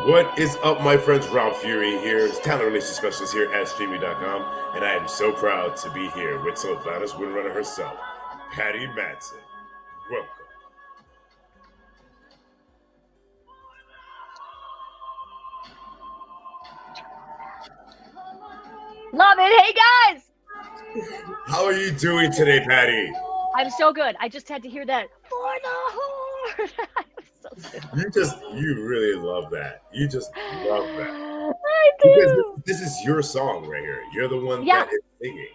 What is up, my friends? Rob Fury here, talent relations specialist here at Streamy.com, and I am so proud to be here with Sylvana's windrunner herself, Patty Mattson. Welcome. Love it. Hey, guys. How are you doing today, Patty? I'm so good. I just had to hear that for the horn. You really love that. You just love that. I Because do. this is your song right here. You're the one Yeah. that is singing.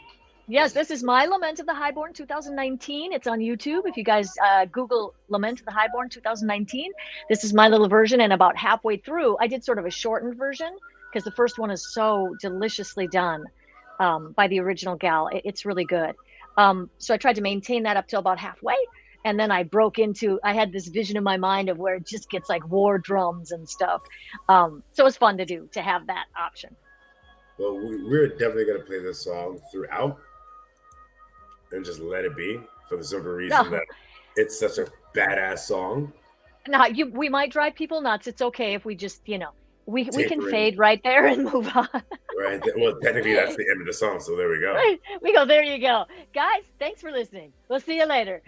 Yes, this is my Lament of the Highborn 2019. It's on YouTube. If you guys Google Lament of the Highborn 2019, this is my little version. And about halfway through, I did sort of a shortened version because the first one is so deliciously done by the original gal. It's really good. So I tried to maintain that up till about halfway. And then I had this vision in my mind of where it just gets like war drums and stuff. So it was fun to have that option. Well, we're definitely going to play this song throughout and just let it be for the simple reason that it's such a badass song. No, we might drive people nuts. It's okay if we just, we can fade right there and move on. Right. Well, technically, that's the end of the song. So there we go. Right. We go, there you go. Guys, thanks for listening. We'll see you later.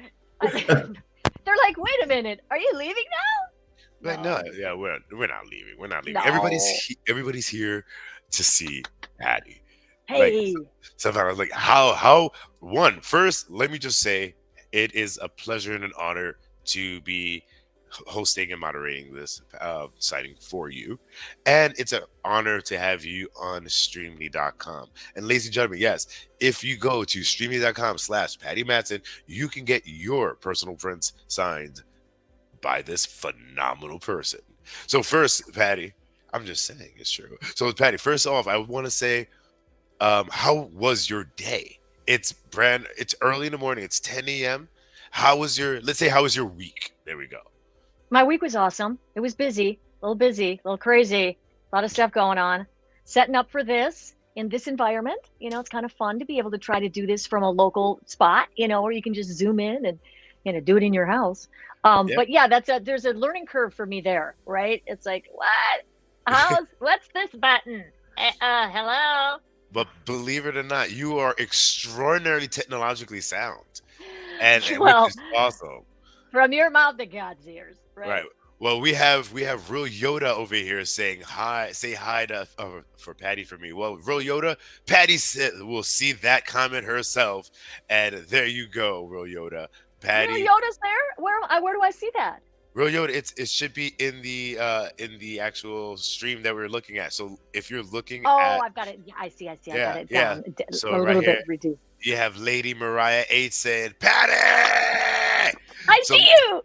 They're like, wait a minute. Are you leaving now? Like, no, yeah, we're not leaving. We're not leaving. No. Everybody's here to see Patty. Hey. Like, sometimes I was like, how first, let me just say it is a pleasure and an honor to be hosting and moderating this sighting for you, and it's an honor to have you on Streamly.com. And ladies and gentlemen, yes, if you go to Streamly.com/Patty Mattson, you can get your personal prints signed by this phenomenal person. So first, Patty, I'm just saying it's true. So Patty, first off, I want to say, how was your day? It's early in the morning. It's 10 a.m. How was your week? There we go. My week was awesome. It was busy, a little crazy, a lot of stuff going on. Setting up for this in this environment. It's kind of fun to be able to try to do this from a local spot, where you can just zoom in and, do it in your house. But yeah, there's a learning curve for me there, right? It's like, what's this button? Hello? But believe it or not, you are extraordinarily technologically sound. And Well, which is awesome. From your mouth to God's ears, right? Right. Well, we have real Yoda over here saying hi. Say hi to for Patty for me. Well, real Yoda, Patty will see that comment herself, and there you go, real Yoda. Patty, Real Yoda's there. Where do I see that? real Yoda, it should be in the actual stream that we're looking at. So if you're looking at, I've got it. Yeah, I see. I Yeah, got it down. So a right little here, bit reduced. you have Lady Mariah 8 saying, Patty! I So- see you.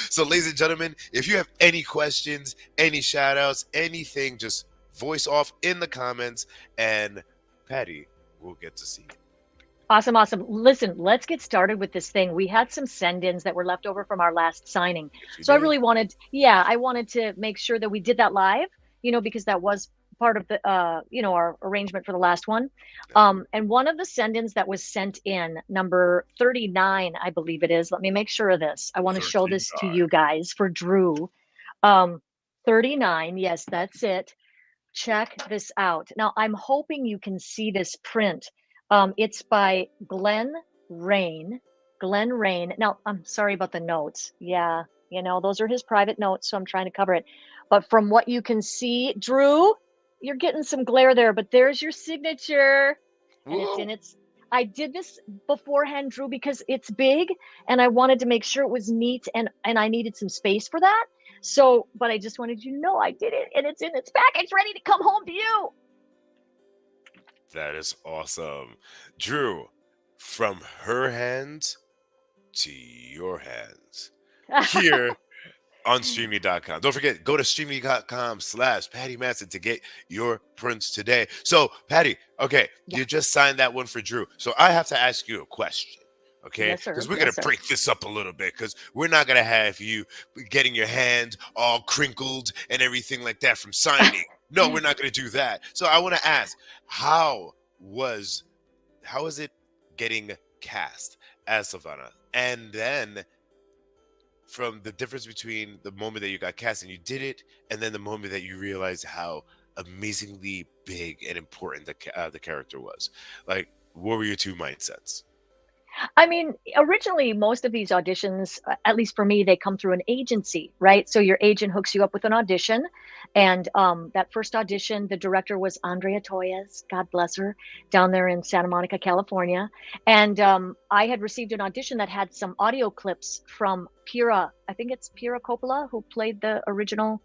So, ladies and gentlemen, if you have any questions, any shout outs, anything, just voice off in the comments and Patty will get to see it. Awesome. Listen, let's get started with this thing. We had some send-ins that were left over from our last signing. So I really wanted to make sure that we did that live, because that was part of the, our arrangement for the last one. And one of the send-ins that was sent in, number 39, I believe it is. Let me make sure of this. I want to show this to you guys for Drew. 39. Yes, that's it. Check this out. Now, I'm hoping you can see this print. It's by Glenn Rain. Now, I'm sorry about the notes. Yeah, those are his private notes, so I'm trying to cover it. But from what you can see, Drew, you're getting some glare there, but there's your signature. And it's in its. I did this beforehand, Drew, because it's big, and I wanted to make sure it was neat, and I needed some space for that. So, but I just wanted you to know I did it, and it's in its package, ready to come home to you. That is awesome. Drew, from her hands to your hands here on Streamy.com. Don't forget, go to Streamy.com/Patty Mattson to get your prints today. So, Patty, okay, you just signed that one for Drew. So I have to ask you a question. Okay, Yes, sir. because we're going to break this up a little bit, because we're not going to have you getting your hand all crinkled and everything like that from signing. No, we're not going to do that. So I want to ask, how is it getting cast as Savannah? And then from the difference between the moment that you got cast and you did it, and then the moment that you realized how amazingly big and important the character was? Like, what were your two mindsets? I mean, originally, most of these auditions, at least for me, they come through an agency, right? So your agent hooks you up with an audition. And that first audition, the director was Andrea Toyes, God bless her, down there in Santa Monica, California. And I had received an audition that had some audio clips from Pira, I think it's Pira Coppola, who played the original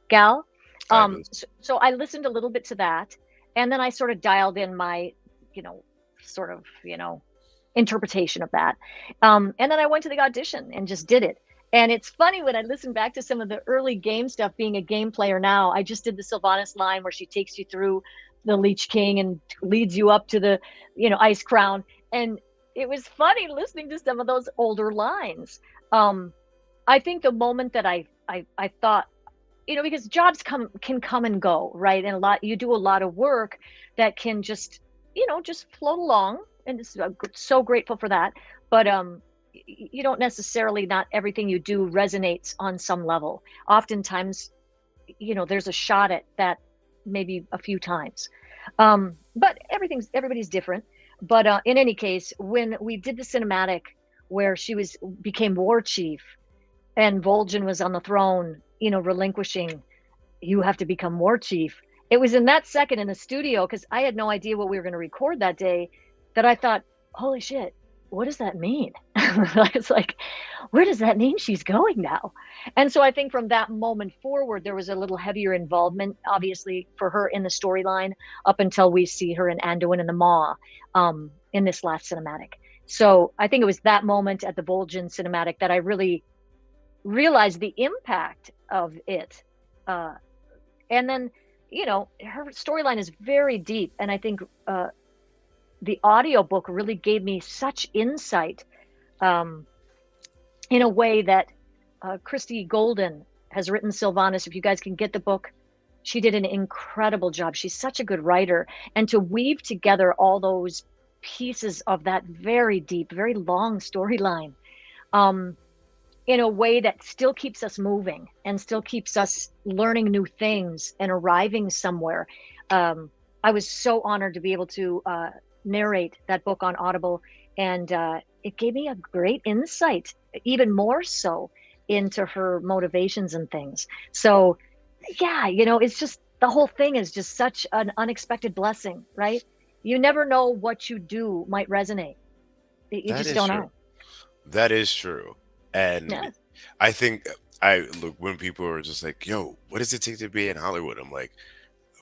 gal. Fabulous. So I listened a little bit to that. And then I sort of dialed in my, you know, sort of, interpretation of that. And then I went to the audition and just did it. And it's funny when I listen back to some of the early game stuff, being a game player now. I just did the Sylvanas line where she takes you through the Leech King and leads you up to the, Ice Crown. And it was funny listening to some of those older lines. I think the moment that I thought, because jobs can come and go, right? And you do a lot of work that can just float along, and I'm so grateful for that. But you don't necessarily, not everything you do resonates on some level. Oftentimes, there's a shot at that maybe a few times. But everybody's different. But in any case, when we did the cinematic where she became war chief and Vol'jin was on the throne, relinquishing, you have to become war chief. It was in that second in the studio, because I had no idea what we were going to record that day, that I thought, holy shit, what does that mean? It's like, where does that mean she's going now? And so I think from that moment forward, there was a little heavier involvement, obviously, for her in the storyline, up until we see her in Anduin and the Maw in this last cinematic. So I think it was that moment at the Vol'jin cinematic that I really realized the impact of it. And then, her storyline is very deep. And I think the audiobook really gave me such insight in a way that Christy Golden has written Sylvanas. If you guys can get the book, she did an incredible job. She's such a good writer. And to weave together all those pieces of that very deep, very long storyline in a way that still keeps us moving and still keeps us learning new things and arriving somewhere. I was so honored to be able to narrate that book on Audible, and it gave me a great insight, even more so, into her motivations and things. So yeah, it's just, the whole thing is just such an unexpected blessing, right? You never know what you do might resonate. You That just is don't true. know. That is true. And Yeah. I think I look, when people are just like, yo, what does it take to be in Hollywood? I'm like,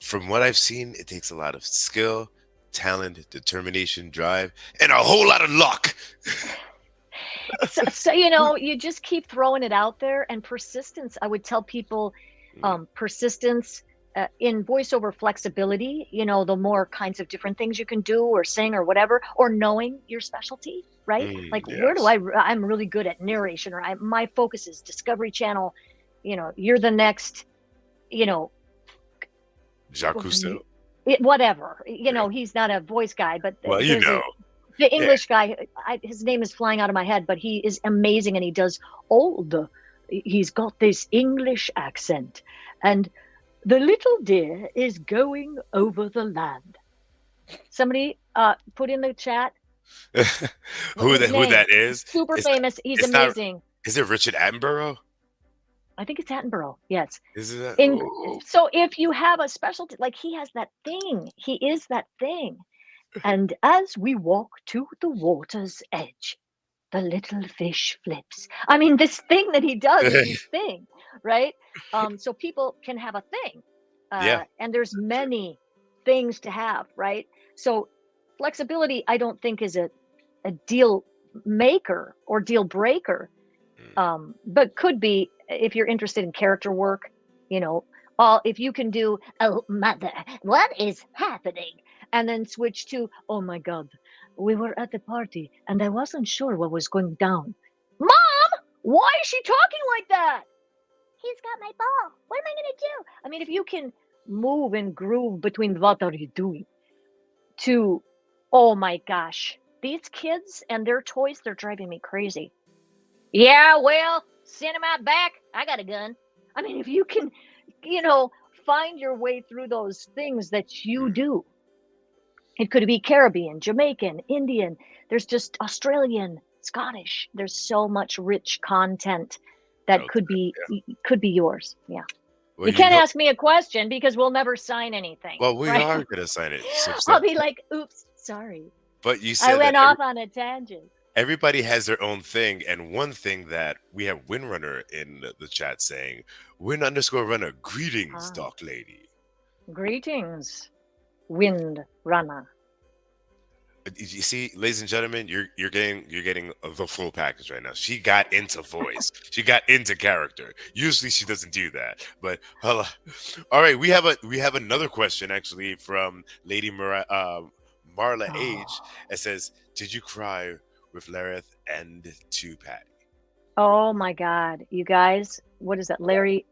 from what I've seen, it takes a lot of skill, talent, determination, drive, and a whole lot of luck. So you just keep throwing it out there, and persistence. I would tell people persistence in voiceover, flexibility, the more kinds of different things you can do or sing or whatever, or knowing your specialty, right? Like, where do Yes. I'm really good at narration, or my focus is Discovery Channel. You're the next, Jacques Cousteau. whatever, Yeah. he's not a voice guy, but Well, there's know. the English guy. His name is flying out of my head, but he is amazing, and he does he's got this English accent, and the little deer is going over the land. Somebody put in the chat who his that who name. that is? Super It's, famous. He's it's not. amazing. Is it Richard Attenborough? I think it's Attenborough. Yes. Is it that? And Oh. so if you have a specialty, like he has that thing, he is that thing. And as we walk to the water's edge, the little fish flips. I mean, this thing that he does is his thing, right? So people can have a thing. Yeah. And there's many things to have, right? So flexibility, I don't think, is a deal maker or deal breaker, but could be if you're interested in character work, if you can do, oh, mother, what is happening? And then switch to, oh my God, we were at the party and I wasn't sure what was going down. Mom, why is she talking like that? He's got my ball. What am I going to do? I mean, if you can move and groove between what are you doing to, oh my gosh, these kids and their toys, they're driving me crazy. Yeah, well, Send him out back. I got a gun. I mean, if you can, find your way through those things that you do. It could be Caribbean, Jamaican, Indian. There's just Australian, Scottish. There's so much rich content that Out could there. be Yeah. could be yours. Yeah. Well, You can't ask me a question because we'll never sign anything. well, we right? are gonna sign it. I'll be like, oops, sorry. But you I said that went off on a tangent. everybody has their own thing, and one thing that we have Windrunner in the chat saying, Win_runner, greetings, Ah. Doc Lady. Greetings, Wind Runner. You see, ladies and gentlemen, you're getting the full package right now. She got into voice. She got into character. Usually she doesn't do that. But all right, we have another question actually from Lady Marla Age. It says, "Did you cry with Lareth and to Patty?" Oh my God, you guys! What is that, Lady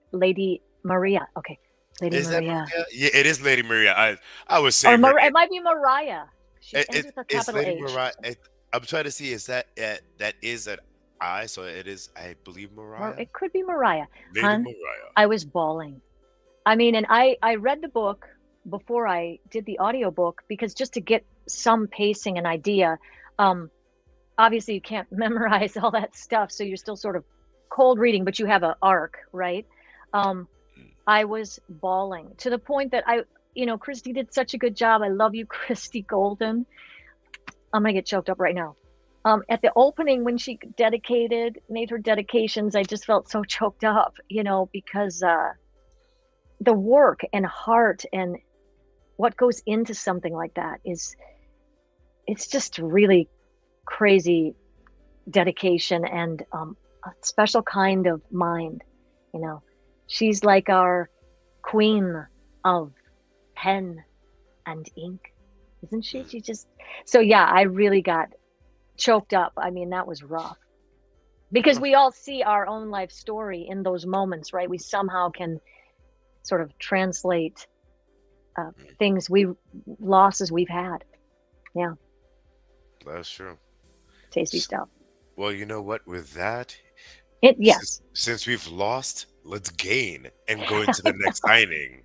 Maria? Okay, Lady Is that Maria. Maria? Yeah, it is Lady Maria. I was Or saying it might be Mariah. She ends with a it's capital Lady H. Mariah. I'm trying to see, is that that is an I, so it is, I believe, Mariah. It could be Mariah. Lady Hun, Mariah. I was bawling. I mean, and I read the book before I did the audiobook because just to get some pacing and idea. Obviously you can't memorize all that stuff, so you're still sort of cold reading, but you have an arc, right? I was bawling to the point that Christy did such a good job. I love you, Christy Golden. I'm gonna get choked up right now. At the opening, when she made her dedications, I just felt so choked up, because the work and heart and what goes into something like that it's just really crazy dedication and a special kind of mind. She's like our queen of pen and ink, isn't she? So yeah, I really got choked up. I mean, that was rough because we all see our own life story in those moments, right? We somehow can sort of translate losses we've had. Yeah, That's true. tasty stuff. Well, you know what? With that, Yes. since we've lost, let's gain and go into the next signing.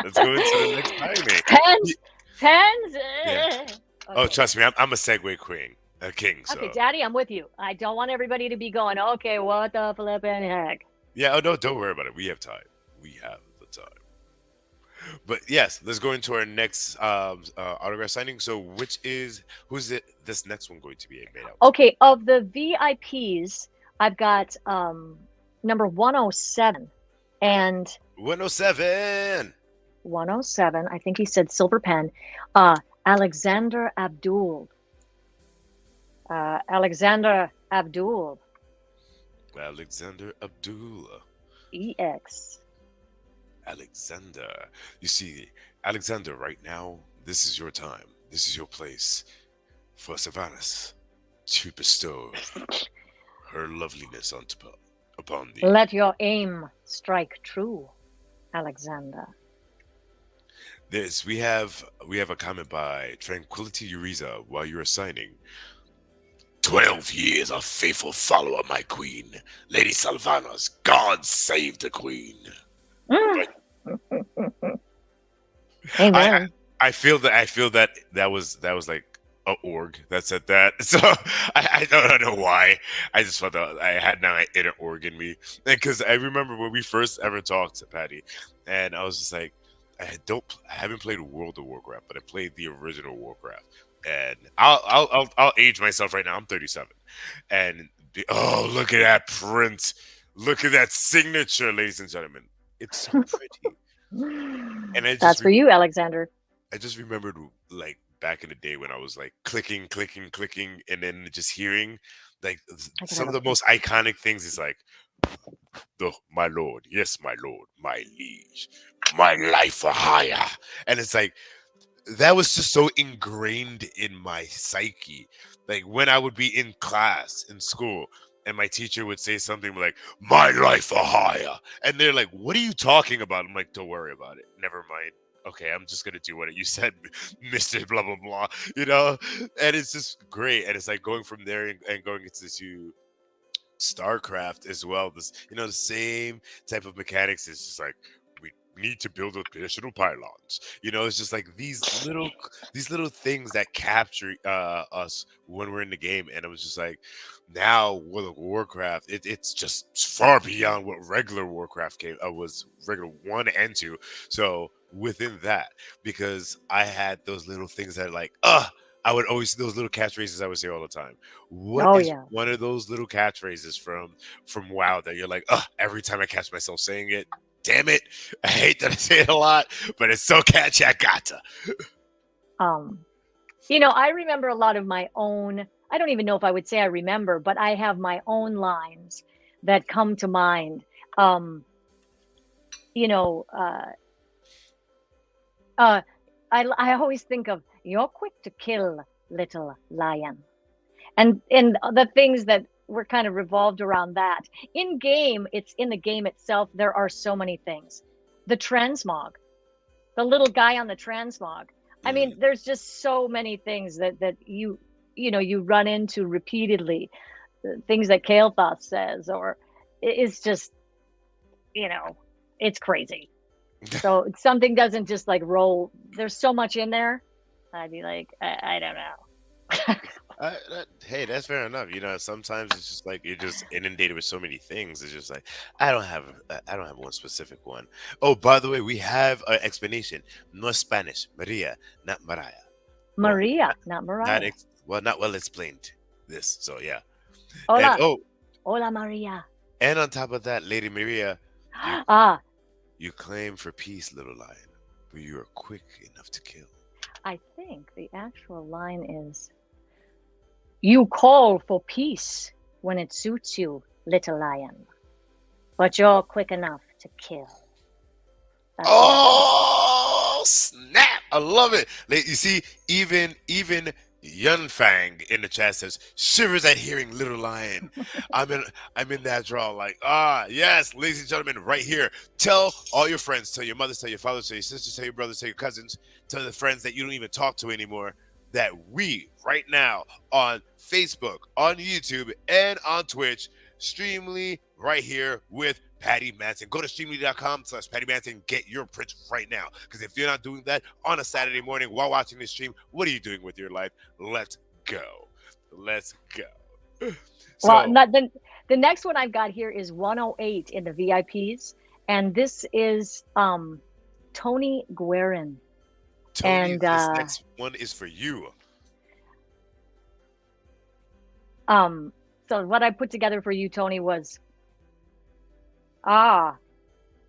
Let's go into the next signing. Pens. Yeah. Okay. Oh, trust me, I'm a segue queen, a king. So. Okay, Daddy, I'm with you. I don't want everybody to be going, okay, what the flippin' heck? Yeah, oh no, don't worry about it. We have time. We have the time. But yes, let's go into our next autograph signing. So who's this next one going to be made out? Okay, of the VIPs, I've got number 107 and 107. 107, I think he said silver pen, Alexander Abdul. Alexander Abdul. Alexander Abdul. EX. Alexander. You see, Alexander, right now, this is your time. This is your place for Savanas to bestow her loveliness upon thee. Let your aim strike true, Alexander. We have a comment by Tranquility Uriza while you are signing. 12 years of faithful follower, my queen. Lady Sylvanas, God save the queen. Amen. I feel that was like a org that said that. So I don't know why. I just felt that I had now an inner org in me. Because I remember when we first ever talked to Patty, and I was just like, I haven't played World of Warcraft, but I played the original Warcraft. And I'll age myself right now. I'm 37. And look at that print. Look at that signature, ladies and gentlemen. It's so pretty. And that's for you, Alexander. I just remembered like back in the day when I was like clicking, and then just hearing like some of the most iconic things is like, my lord, yes, my lord, my liege, my life for hire. And it's like, that was just so ingrained in my psyche. Like when I would be in class in school and my teacher would say something like, my life for hire. And they're like, what are you talking about? I'm like, don't worry about it. Never mind. Okay, I'm just going to do what you said, Mr. Blah, blah, blah. And it's just great. And it's like going from there and going into StarCraft as well. This, the same type of mechanics. Is just like we need to build additional pylons. It's just like these little things that capture us when we're in the game. And it was just like now World of Warcraft, it's just far beyond what regular Warcraft was regular 1 and 2. So within that, because I had those little things that like I would always those little catchphrases I would say all the time. What Oh is yeah. one of those little catchphrases from WoW that you're like, every time I catch myself saying it, damn it, I hate that I say it a lot, but it's so catchy, I gotta. Um, I remember a lot of my own. I don't even know if I would say I remember, but I have my own lines that come to mind. Um, you know, I always think of "You're quick to kill, little lion," and the things that were kind of revolved around that. In game, it's in the game itself. There are so many things. The transmog, the little guy on the transmog. I mean, Mm. there's just so many things that you run into repeatedly. Things that Kael'thas says, or it's just you know, it's crazy. So something doesn't just like roll. There's so much in there. I'd be like, I don't know. Hey, that's fair enough. Sometimes it's just like you're just inundated with so many things. It's just like I don't have one specific one. Oh, by the way, we have an explanation. No Spanish, Maria, not Mariah. Well, Maria, not not Mariah. not well explained. This, so yeah. And Hola, oh, hola, Maria. and on top of that, Lady Maria, you Ah, you claim for peace, little lion, but you are quick enough to kill. I think the actual line is, "You call for peace when it suits you, little lion, but you're quick enough to kill." That's what it says. Oh snap! I love it. You see, even Yunfang in the chat says shivers at hearing Little Lion. I'm in that draw. Like yes, ladies and gentlemen, right here. Tell all your friends, tell your mothers, tell your fathers, tell your sisters, tell your brothers, tell your cousins, tell the friends that you don't even talk to anymore. That we right now on Facebook, on YouTube, and on Twitch, Streamly right here with Patty Mattson. Go to streamly.com/Patty Mattson. Get your prints right now. Because if you're not doing that on a Saturday morning while watching this stream, what are you doing with your life? Let's go. Let's go. Well, So, not the next one I've got here is 108 in the VIPs, and this is Tony Guerin. Tony, And this next one is for you. so what I put together for you, Tony, was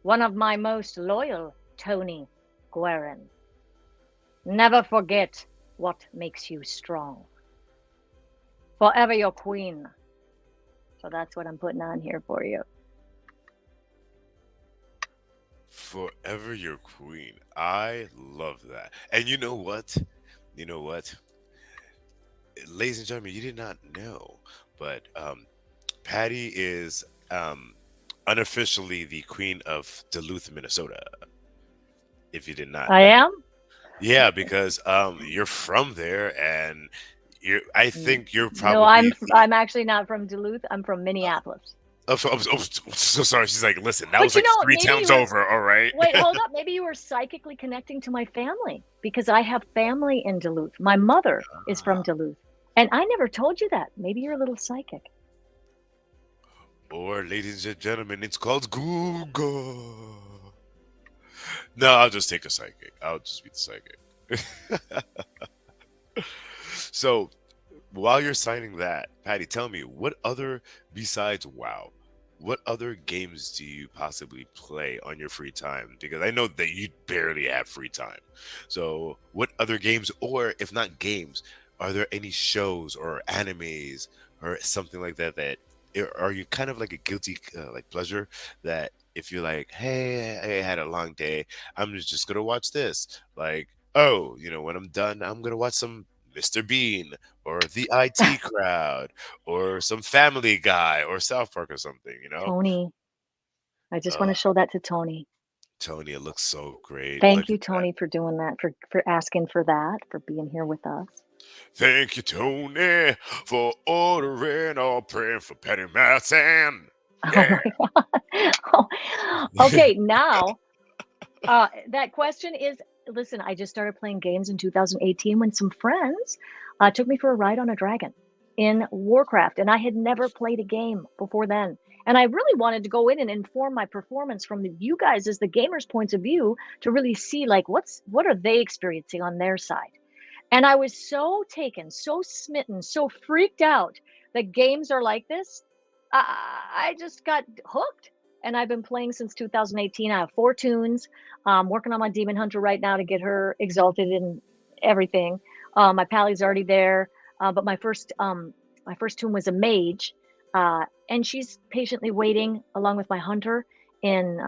one of my most loyal, Tony Guerin. Never forget what makes you strong. Forever your queen. So that's what I'm putting on here for you. Forever your queen. I love that. And you know what? You know what? Ladies and gentlemen, you did not know, but Patty is unofficially the queen of Duluth, Minnesota. If you did not I know, am? yeah, because you're from there, and I think you're No, I'm probably the. I'm actually not from Duluth. I'm from Minneapolis. So sorry. She's like, listen, that But was like three maybe towns you were over. All right. wait, hold up. Maybe you were psychically connecting to my family because I have family in Duluth. My mother is from Duluth. And I never told you that. Maybe you're a little psychic. Or, ladies and gentlemen, it's called Google. No, I'll just take a psychic. I'll just be the psychic. So, while you're signing that, Patty, tell me what other besides WoW, what other games do you possibly play on your free time? Because I know that you barely have free time. So, what other games, or if not games, are there any shows or animes or something like that that are you kind of like a guilty like pleasure that if you're like, hey, I had a long day, I'm just gonna watch this. Like, oh, when I'm done, I'm gonna watch some Mr. Bean or the IT Crowd or some Family Guy or South Park or something. Tony, I just want Uh, to show that to Tony. Tony, it looks so great. Thank Look you, at that. Tony, for doing that, for asking for that, for being here with us. Thank you, Tony, for ordering or praying for Patty Mattson. Oh Yeah. my God. Oh, okay, now that question is, listen, I just started playing games in 2018 when some friends took me for a ride on a dragon in Warcraft, and I had never played a game before then. And I really wanted to go in and inform my performance from you guys as the gamers' points of view to really see like what are they experiencing on their side. And I was so taken, so smitten, so freaked out that games are like this. I just got hooked. And I've been playing since 2018. I have 4 tunes. I'm working on my Demon Hunter right now to get her exalted and everything. My Pally's already there. But my first tune was a mage. And she's patiently waiting along with my hunter in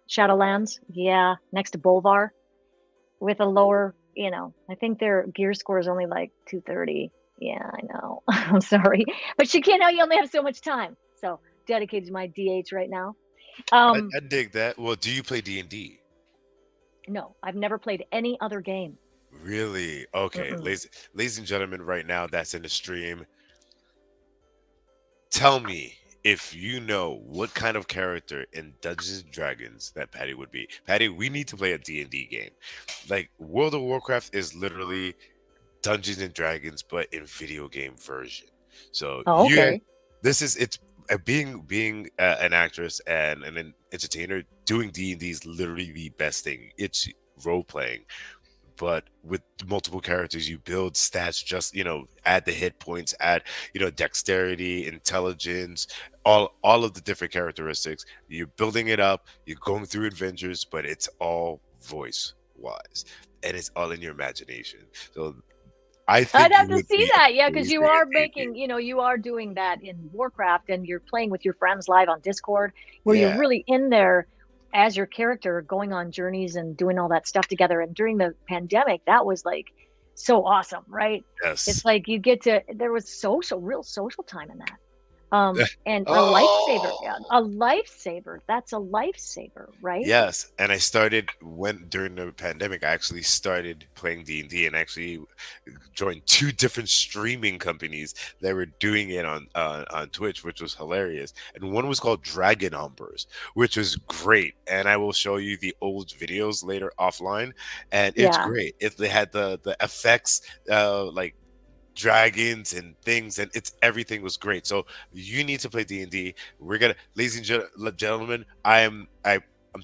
Shadowlands. Yeah, next to Bolvar with a lower, I think their gear score is only like 230. Yeah, I know. I'm sorry. But you can't know you only have so much time. So dedicated to my DH right now. I dig that. Well, do you play D&D? No, I've never played any other game. Really? Okay, Mm-mm. ladies and gentlemen, right now that's in the stream. Tell me if you know what kind of character in Dungeons and Dragons that Patty would be. Patty, we need to play a D&D game. Like World of Warcraft is literally Dungeons and Dragons, but in video game version. So Oh, okay. this is it's being an actress and an entertainer. Doing D&D is literally the best thing. It's role playing, but with multiple characters, you build stats. Just add the hit points, add dexterity, intelligence, all of the different characteristics. You're building it up. You're going through adventures, but it's all voice wise, and it's all in your imagination. So I I'd think have you to would see be that. Yeah, because you amazing are at D&D. making, you are doing that in Warcraft and you're playing with your friends live on Discord where you're Yeah. really in there as your character going on journeys and doing all that stuff together. And during the pandemic, that was like so awesome, right? It's Yes. like there was real social time in that. And a lifesaver, yeah, Oh. a lifesaver. That's a lifesaver, right? Yes, and I started when during the pandemic. I actually started playing D&D and actually joined 2 different streaming companies that were doing it on Twitch, which was hilarious. And one was called Dragon Humpers, which was great. And I will show you the old videos later offline, and it's Yeah. great. They had the effects, like dragons and things, and everything was great. So you need to play D&D. We're gonna, ladies and gentlemen, I'm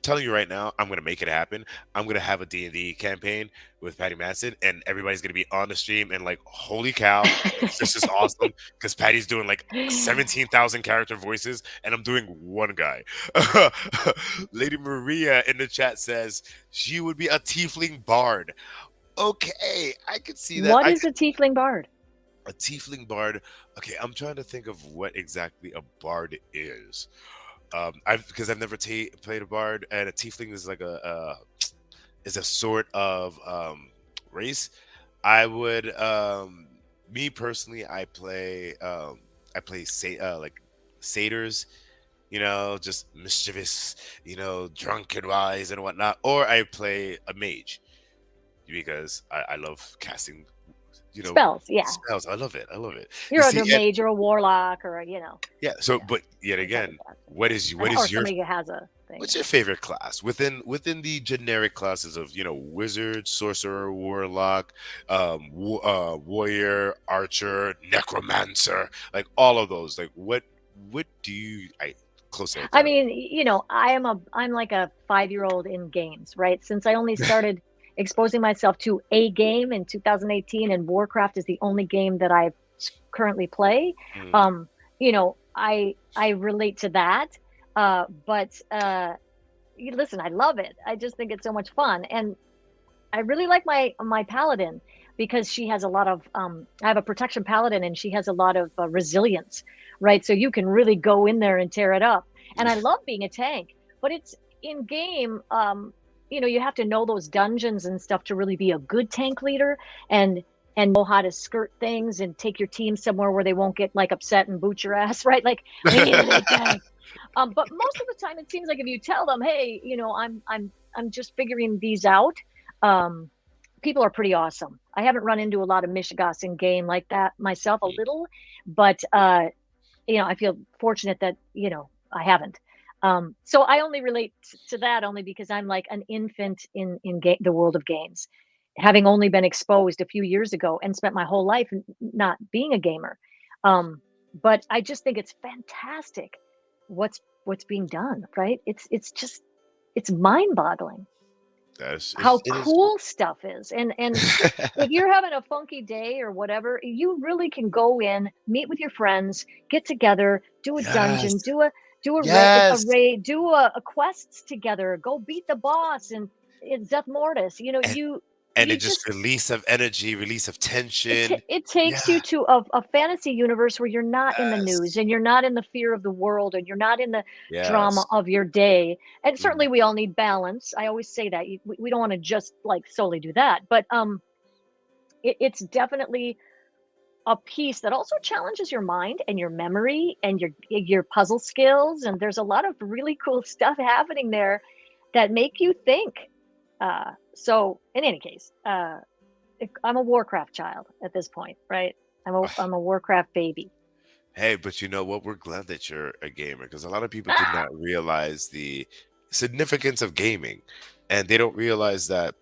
telling you right now, I'm gonna make it happen. I'm gonna have a D&D campaign with Patty Mattson, and everybody's gonna be on the stream and like, holy cow, this is awesome, because Patty's doing like 17,000 character voices and I'm doing one guy. Lady Maria in the chat says she would be a tiefling bard. Okay, I could see that. What is a tiefling bard? A tiefling bard. Okay, I'm trying to think of what exactly a bard is. I've never played a bard, and a tiefling is like is a sort of race. I would me personally, I play like satyrs, just mischievous, drunken wise and whatnot, or I play a mage because I love casting Spells, yeah. spells. I love it. I love it. You You're see, either mage or a warlock or yeah. So, yeah, but yet some type again, of that. what is Or your somebody who has a thing. what's your favorite class within the generic classes of wizard, sorcerer, warlock, warrior, archer, necromancer, like all of those? Like what do you close out I there? mean, I'm like a 5-year-old in games, right? Since I only started exposing myself to a game in 2018, and Warcraft is the only game that I currently play. Mm. I relate to that. But listen, I love it. I just think it's so much fun, and I really like my paladin because she has a lot of I have a protection paladin and she has a lot of resilience, right? So you can really go in there and tear it up. And I love being a tank, but it's in game. You have to know those dungeons and stuff to really be a good tank leader and know how to skirt things and take your team somewhere where they won't get like upset and boot your ass, right? Like we need a big tank. But most of the time, it seems like if you tell them, "Hey, I'm just figuring these out," people are pretty awesome. I haven't run into a lot of Michigas in game like that myself, a Mm. little, but I feel fortunate that I haven't. So I only relate to that only because I'm like an infant in the world of games, having only been exposed a few years ago and spent my whole life not being a gamer. Um, but I just think it's fantastic what's being done, right? It's mind-boggling how It is. cool stuff is. And if you're having a funky day or whatever, you really can go in, meet with your friends, get together, do a dungeon, Yes. do a Yes. raid, do a quests together, go beat the boss and it's Death Mortis. And and You it just just release of energy, release of tension. it takes you Yeah. to a fantasy universe where you're not in the news Yes. and you're not in the fear of the world and you're not in the drama Yes. of your day. And Mhm. certainly we all need balance. I always say that we don't want to just like solely do that, but it's definitely a piece that also challenges your mind and your memory and your puzzle skills. And there's a lot of really cool stuff happening there that make you think. So in any case, I'm a Warcraft child at this point, right? I'm a Warcraft baby. Hey, but you know what? We're glad that you're a gamer because a lot of people do Ah, not realize the significance of gaming, and they don't realize that,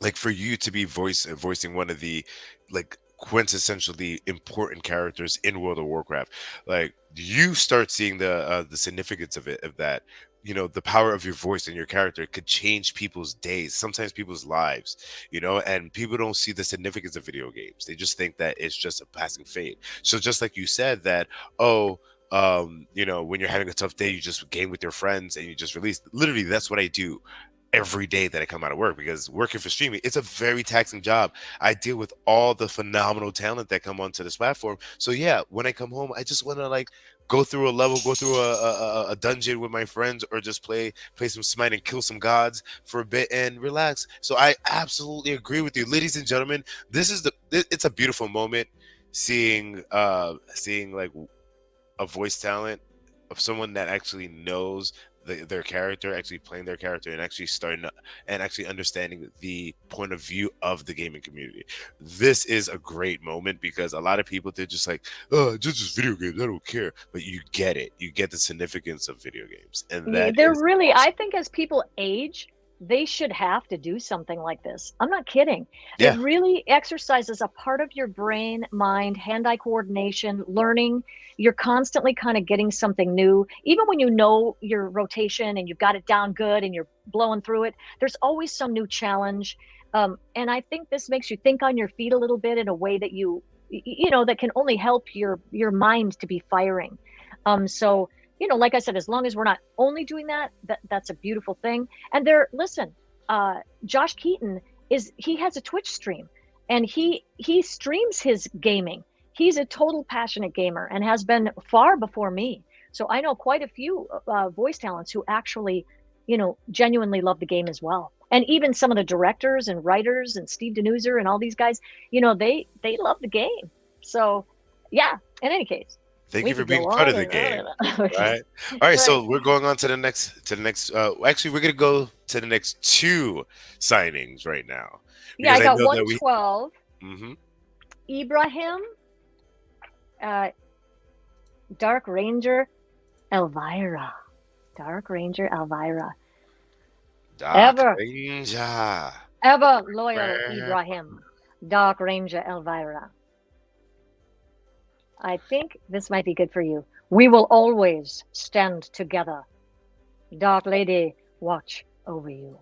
like, for you to be voicing one of the, like, quintessentially important characters in World of Warcraft, like, you start seeing the significance of it, of that, the power of your voice and your character could change people's days, sometimes people's lives, and people don't see the significance of video games. They just think that it's just a passing fade. So just like you said that, oh, when you're having a tough day, you just game with your friends and you just release. Literally, that's what I do every day that I come out of work, because working for streaming, it's a very taxing job. I deal with all the phenomenal talent that come onto this platform. So yeah, when I come home, I just want to, like, go through a level, go through a dungeon with my friends, or just play some Smite and kill some gods for a bit and relax. So I absolutely agree with you, ladies and gentlemen. It's a beautiful moment seeing like a voice talent of someone that actually knows their character, actually playing their character, and actually and actually understanding the point of view of the gaming community. This is a great moment because a lot of people, they're just like, oh, just video games, I don't care. But you get it. You get the significance of video games, and that they're is really, I awesome. think as people age, they should have to do something like this. I'm not kidding. It Yeah. really exercises a part of your brain, mind, hand-eye coordination, learning. You're constantly kind of getting something new. Even when you know your rotation and you've got it down good and you're blowing through it, there's always some new challenge. And I think this makes you think on your feet a little bit in a way that that can only help your mind to be firing. So like I said, as long as we're not only doing that's a beautiful thing. And listen, Josh Keaton he has a Twitch stream and he streams his gaming. He's a total passionate gamer and has been far before me. So I know quite a few voice talents who actually, genuinely love the game as well. And even some of the directors and writers and Steve Denuser and all these guys, they love the game. So yeah, in any case, Thank we you for could being go part on of the and on game. and on. Okay. Right. All right. Right. So we're going on to the next. Actually, we're gonna go to the next two signings right now Yeah, I because I got know that we. 112. Mhm. Ibrahim, uh, Dark Ranger, Elvira. Dark Ranger Elvira. Dark Ever, Ranger. ever loyal Ibrahim. Dark Ranger Elvira. I think this might be good for you. We will always stand together. Dark Lady, watch over you.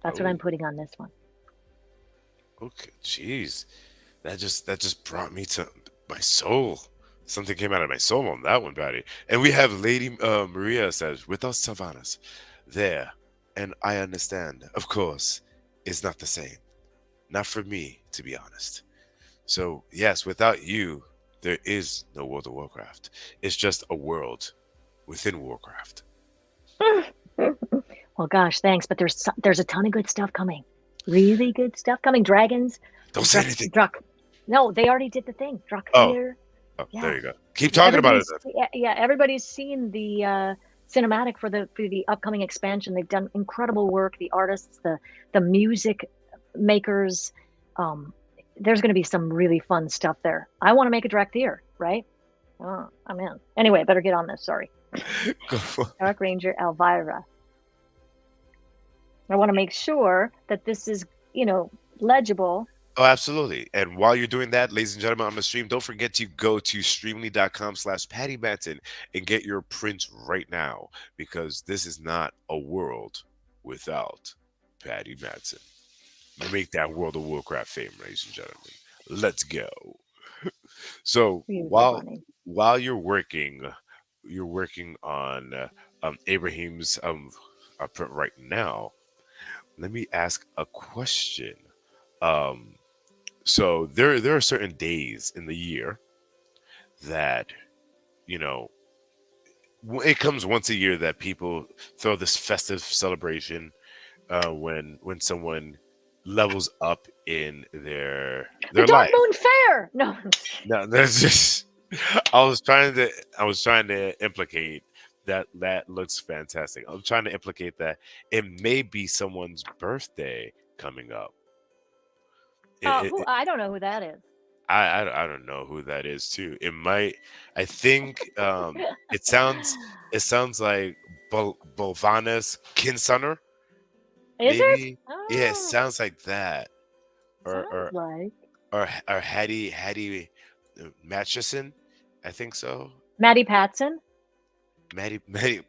That's what Oh, I'm putting on this one. okay. Jeez, that just brought me to my soul. Something came out of my soul on that one, Patty. And we have Lady Maria says, "Without Savanas, there, and I understand. Of course, it's not the same. Not for me, to be honest. So yes, without you, there is no World of Warcraft. It's just a world within Warcraft." Well, gosh, thanks. But there's a ton of good stuff coming. Really good stuff coming. Dragons, Don't say anything. Druck. No, they already did the thing. Oh, Drakthir. oh, Yeah, there you go. Keep talking about it then. everybody's seen the cinematic for the upcoming expansion. They've done incredible work. The artists, the music, makers. There's going to be some really fun stuff there. I want to make a direct ear, right? Oh, I'm in. Anyway, better get on this. Sorry. Dark Ranger Elvira. I want to make sure that this is, legible. Oh, absolutely. And while you're doing that, ladies and gentlemen, on the stream, don't forget to go to streamly.com/Patty Mattson and get your prints right now, because this is not a world without Patty Mattson. Make that World of Warcraft fame, ladies and gentlemen. Let's go. So while you're working on Abraham's print right now, let me ask a question. So there are certain days in the year that, it comes once a year that people throw this festive celebration when someone levels up in their The Dark life. Moon Fair. No, that's just. I was trying to implicate that looks fantastic. I'm trying to implicate that it may be someone's birthday coming up. I don't know who that is. I don't know who that is too. It might. I think it sounds like Bolvana's Kinsunner. Is Maybe. it? Oh, Yeah, it sounds like that. sounds like Or Hattie Mattson. I think so. Maddie Patson. Maddie.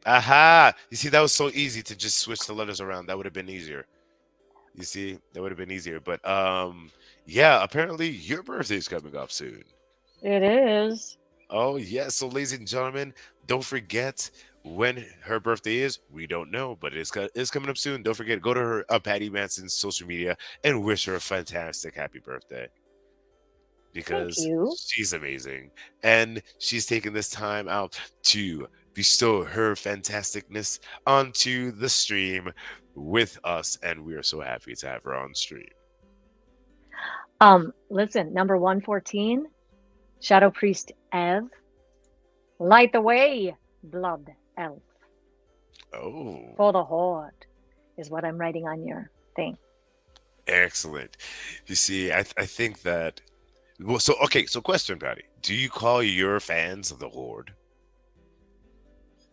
Aha! You see, that was so easy to just switch the letters around. That would have been easier. You see, that would have been easier. But yeah, apparently your birthday is coming up soon. It is. Oh, yes. So, ladies and gentlemen, don't forget when her birthday is. We don't know, but it's coming up soon. Don't forget, go to her Patty Mattson's social media and wish her a fantastic happy birthday. Because she's amazing. And she's taking this time out to bestow her fantasticness onto the stream with us. And we are so happy to have her on stream. Listen, number 114, Shadow Priest Ev. Light the way, Blood Elf. Oh. For the Horde is what I'm writing on your thing. Excellent. You see, I think that. Well, so question, Patty. Do you call your fans the Horde?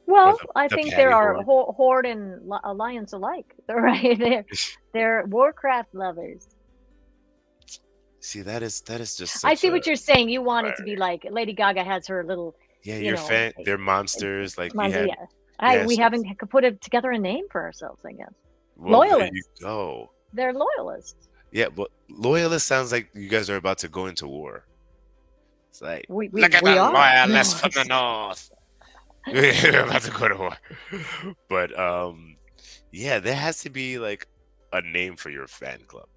Well, I think there are Horde and Alliance alike. Right? They're Warcraft lovers. See, that is just. I see what you're saying. You want it to be like Lady Gaga has her little. Yeah, your fan. They're monsters. Like we haven't put together a name for ourselves, I guess. Well, loyalists. There you go. They're loyalists. Yeah, but loyalist sounds like you guys are about to go into war. It's like, look at the loyalists from the north. We're about to go to war. But yeah, there has to be like a name for your fan club.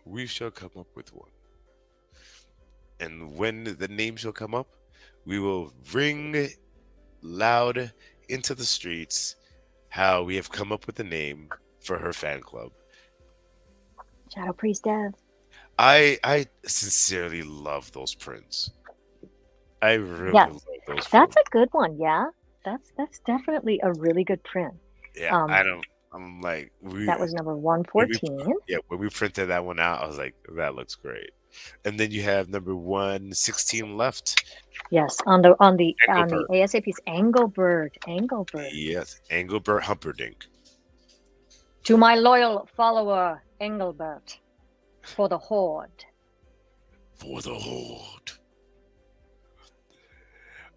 We shall come up with one. And when the name shall come up, we will ring loud into the streets how we have come up with a name for her fan club. Shadow Priest Dev. I sincerely love those prints. I really love those prints. That's a good one, yeah. That's definitely a really good print. Yeah, I'm like that was number 114. When we printed that one out, I was like, that looks great. And then you have number 116 left. Yes, on the ASAP's Engelbert. Yes, Engelbert Humperdinck. To my loyal follower, Engelbert, for the Horde. For the Horde.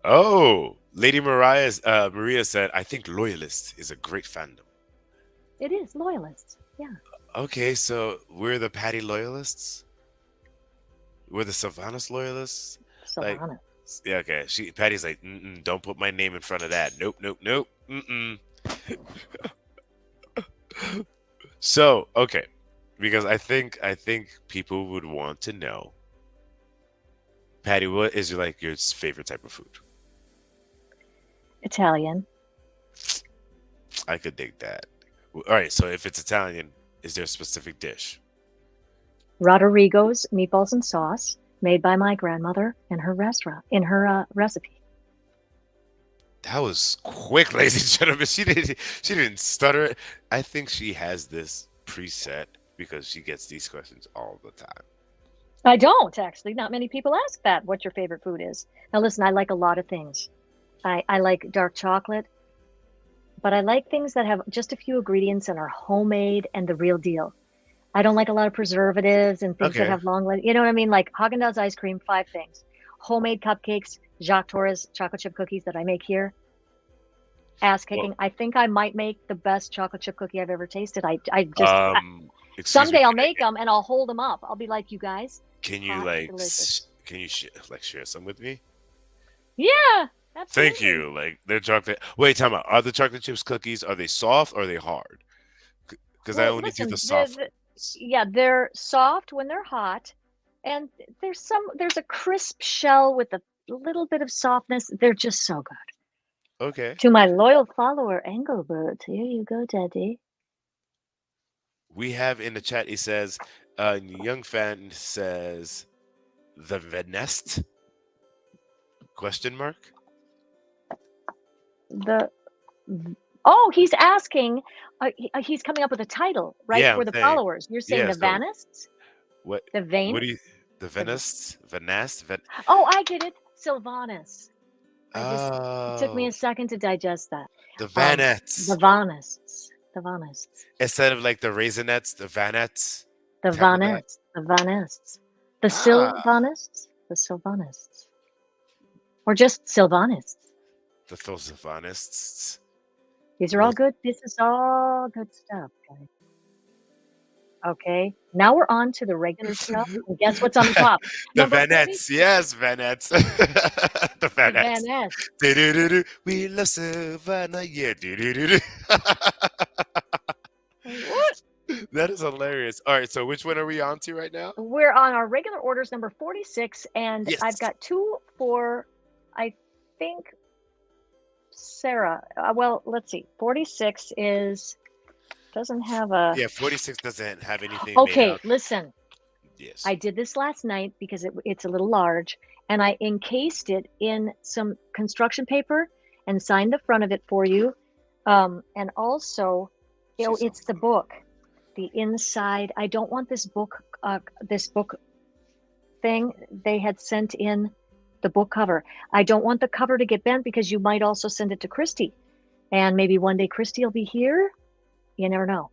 Oh, Lady Maria said, I think Loyalist is a great fandom. It is Loyalists, yeah. Okay, so we're the Patty Loyalists? We're the Sylvanas Loyalists? Sylvanas. Yeah, okay. Patty's like, don't put my name in front of that. Nope. So, okay. Because I think people would want to know, Patty, what is your favorite type of food? Italian. I could dig that. All right, so if it's Italian, is there a specific dish? Rodrigo's meatballs and sauce, made by my grandmother in her recipe. That was quick, ladies and gentlemen. She didn't stutter. I think she has this preset because she gets these questions all the time. I don't actually. Not many people ask that. What your favorite food is? Now listen, I like a lot of things. I like dark chocolate, but I like things that have just a few ingredients and are homemade and the real deal. I don't like a lot of preservatives and things that Okay. have long life. You know what I mean? Like Haagen-Dazs ice cream, 5 things. Homemade cupcakes, Jacques Torres chocolate chip cookies that I make here. Ass Well, kicking. I think I might make the best chocolate chip cookie I've ever tasted. excuse me. Someday I'll make them and I'll hold them up. I'll be like, you guys, Can you hot, like delicious. can you share some with me? Yeah, Thank absolutely. you. Like they're chocolate. Wait, time out. Are the chocolate chips cookies? Are they soft or are they hard? Because I Well, only do the listen, soft ones. yeah, they're soft when they're hot, and there's a crisp shell with a little bit of softness. They're just so good. Okay. To my loyal follower, Engelbert, here you go, Daddy. We have in the chat. It says, young fan says, the Venest? Question mark. The Oh, he's asking. He's coming up with a title, right, Yeah, I'm for the saying. followers. You're saying Yeah. the So Vanists, what? the What do you? Vanes. The The, Venest? Venest? oh, I get it, Sylvanus. It took me Oh, a second to digest that. the The Vanettes. Vanists, the Vanists, Instead of like the Raisinets, the Vanettes. the Type of that. Vanists, the Vanists, the Ah, Sylvanists, the Sylvanists, or just Sylvanists. the Philosophists. These are all good. This is all good stuff, guys. Okay, now we're on to the regular stuff. And guess what's on the top? The Number Vanettes, 46, yes, Vanettes. The the Vanettes. Vaness. Do-do-do-do. We love Savannah, yeah. Do-do-do-do. What? That is hilarious. All right, so which one are we on to right now? We're on our regular orders, number 46, and I've Yes. got 2 for, I think, Sarah. Well, let's see. 46 doesn't have a. Yeah, 46 doesn't have anything made Okay, out. listen. Yes. I did this last night because it's a little large, and I encased it in some construction paper and signed the front of it for you. And also, She's it's the book, the inside. I don't want this book thing. They had sent in the book cover. I don't want the cover to get bent because you might also send it to Christy, and maybe one day Christy will be here. You never know.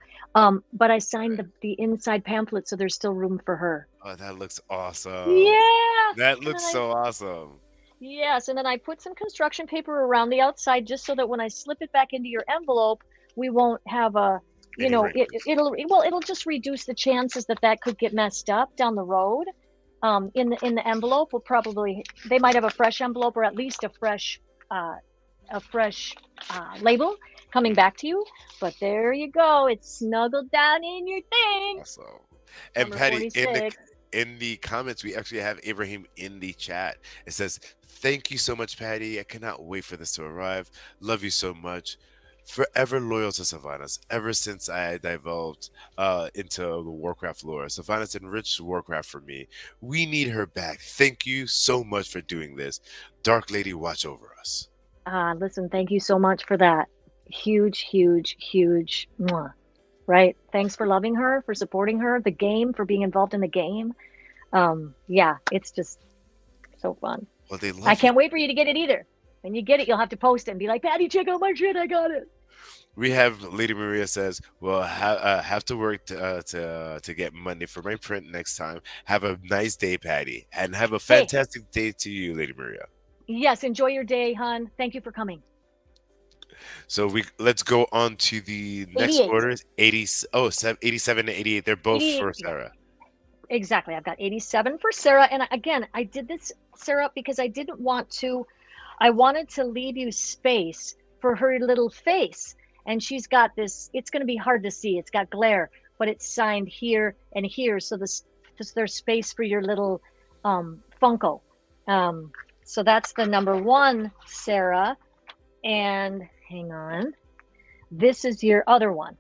But I signed the inside pamphlet, so there's still room for her. Oh, that looks awesome. Yeah. That And looks then so awesome. yes, and then I put some construction paper around the outside just so that when I slip it back into your envelope, we won't have a, Any wrinkles. it'll just reduce the chances that could get messed up down the road. In the envelope, they might have a fresh envelope or at least a fresh label coming back to you. But there you go. It's snuggled down in your thing. Awesome. And Number Patty, 46. in the comments, we actually have Ibrahim in the chat. It says, "Thank you so much, Patty. I cannot wait for this to arrive. Love you so much. Forever loyal to Sylvanas. Ever since I divulged into the Warcraft lore, Sylvanas enriched Warcraft for me. We need her back. Thank you so much for doing this. Dark Lady, watch over us." Listen, thank you so much for that. Huge, huge, huge. Mwah. Right? Thanks for loving her, for supporting her, the game, for being involved in the game. Yeah, it's just so fun. Well, they love I can't you. wait for you to get it either. When you get it, you'll have to post it and be like, Patty, check out my shit. I got it. We have Lady Maria says, "Well, have to work to get money for my print next time. Have a nice day, Patty, and have a fantastic day to you, Lady Maria." Yes, enjoy your day, hon. Thank you for coming. So let's go on to the next 88. orders. 87 and 88. They're both 88, for yeah. Sarah. Exactly. I've got 87 for Sarah. And again, I did this, Sarah, because I wanted to leave you space for her little face. And she's got this, it's going to be hard to see. It's got glare, but it's signed here and here. So there's space for your little Funko. So that's the number 1, Sarah. And hang on. This is your other one.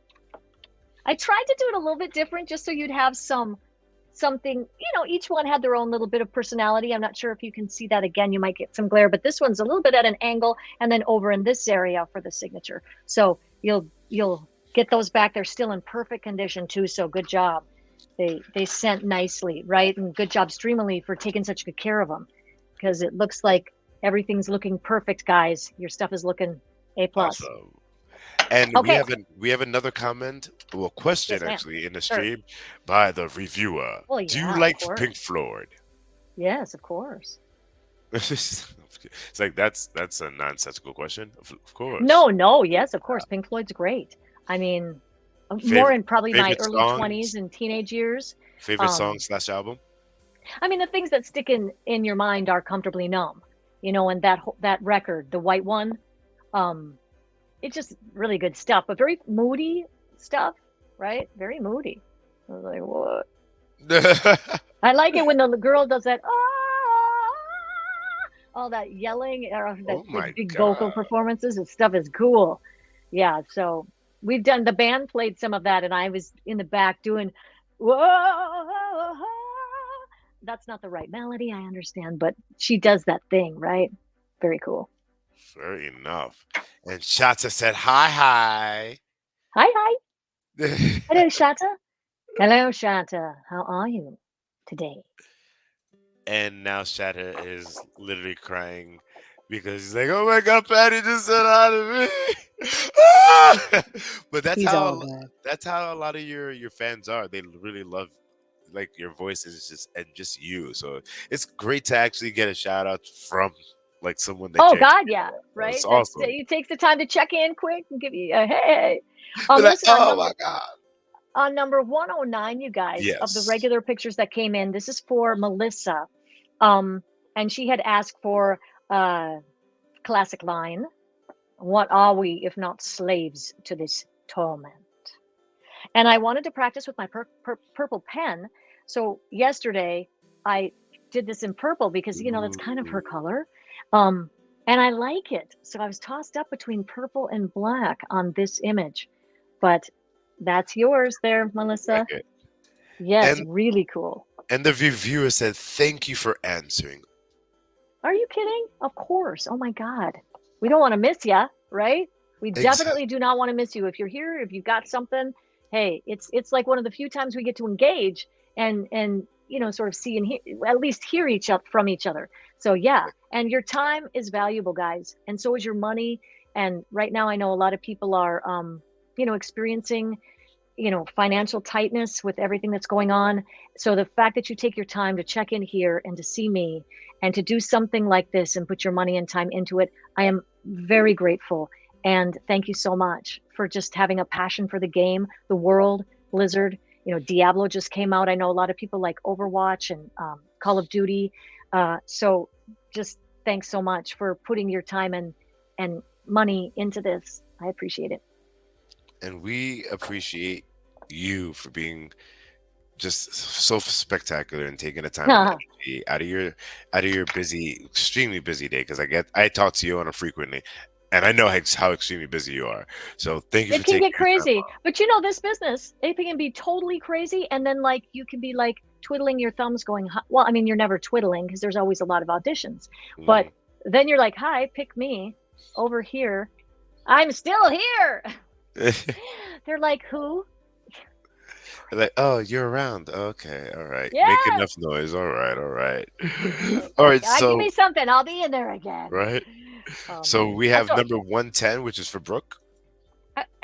I tried to do it a little bit different just so you'd have something, each one had their own little bit of personality. I'm not sure if you can see that again. You might get some glare, but this one's a little bit at an angle and then over in this area for the signature. So you'll get those back. They're still in perfect condition too. So good job. they sent nicely, right? And good job Streamily for taking such good care of them, because it looks like everything's looking perfect, guys. Your stuff is looking A plus. Awesome. And Okay. we have another comment, well, question Yes, ma'am. actually in the Sure. stream by the reviewer. Well, Do yeah, you of like course. Pink Floyd? Yes, of course. It's like that's a nonsensical question. Of course. No, yes, of course. Pink Floyd's great. I mean, more in probably my favorite early songs? 20s and teenage years. Favorite song / album? I mean, the things that stick in your mind are Comfortably Numb, you know, and that record, the white one, it's just really good stuff, but very moody stuff, right? Very moody. I was like, what? I like it when the girl does that, all that yelling, or Oh that my big vocal God. performances. This stuff is cool. Yeah, so we've done, the band played some of that, and I was in the back doing, whoa. That's not the right melody, I understand, but she does that thing, right? Very cool. Fair enough. And Shata said, hi. Hi. Hello, Shanta. Hello, Shanta. How are you today? And now Shatter is literally crying because he's like, "Oh my God, Patty just said hi to me." But He's all good. that's how a lot of your fans are. They really love like your voices just you. So it's great to actually get a shout out from like someone that. Oh cares. God, yeah, right. It's That's awesome. he takes the time to check in quick and give you a hey. They're like, Listen, oh my God. on number 109, you guys, of the Yes. regular pictures that came in, this is for Melissa. And she had asked for classic line, what are we if not slaves to this torment? And I wanted to practice with my purple pen. So yesterday I did this in purple because, you know, that's kind of her color. And I like it. So I was tossed up between purple and black on this image. But that's yours there, Melissa. Like it. Yes, And- really cool. And the reviewer said, "Thank you for answering." Are you kidding? Of course. Oh my God. We don't want to miss you, right? We definitely do not want to miss you. If you're here, if you've got something, hey, it's like one of the few times we get to engage and you know, sort of see and hear, at least hear from each other. So yeah, and your time is valuable, guys, and so is your money. And right now, I know a lot of people are, you know, experiencing, you know, financial tightness with everything that's going on. So the fact that you take your time to check in here and to see me and to do something like this and put your money and time into it, I am very grateful. And thank you so much for just having a passion for the game, the world, Blizzard. You know, Diablo just came out. I know a lot of people like Overwatch and Call of Duty. So just thanks so much for putting your time and money into this. I appreciate it. And we appreciate you for being just so spectacular and taking the time and energy out of your busy, extremely busy day. Because I talk to you on a frequently, and I know how extremely busy you are. So thank you. It can get crazy, but you know, this business, it can be totally crazy, and then like you can be like twiddling your thumbs, going, well, I mean, you're never twiddling because there's always a lot of auditions, but then you're like, hi, pick me over here. I'm still here. They're like, who? Like, oh, you're around. Okay, all right. Yeah. Make enough noise. All right. All right. So give me something. I'll be in there again. Right. Oh, so man. we have number 110, which is for Brooke.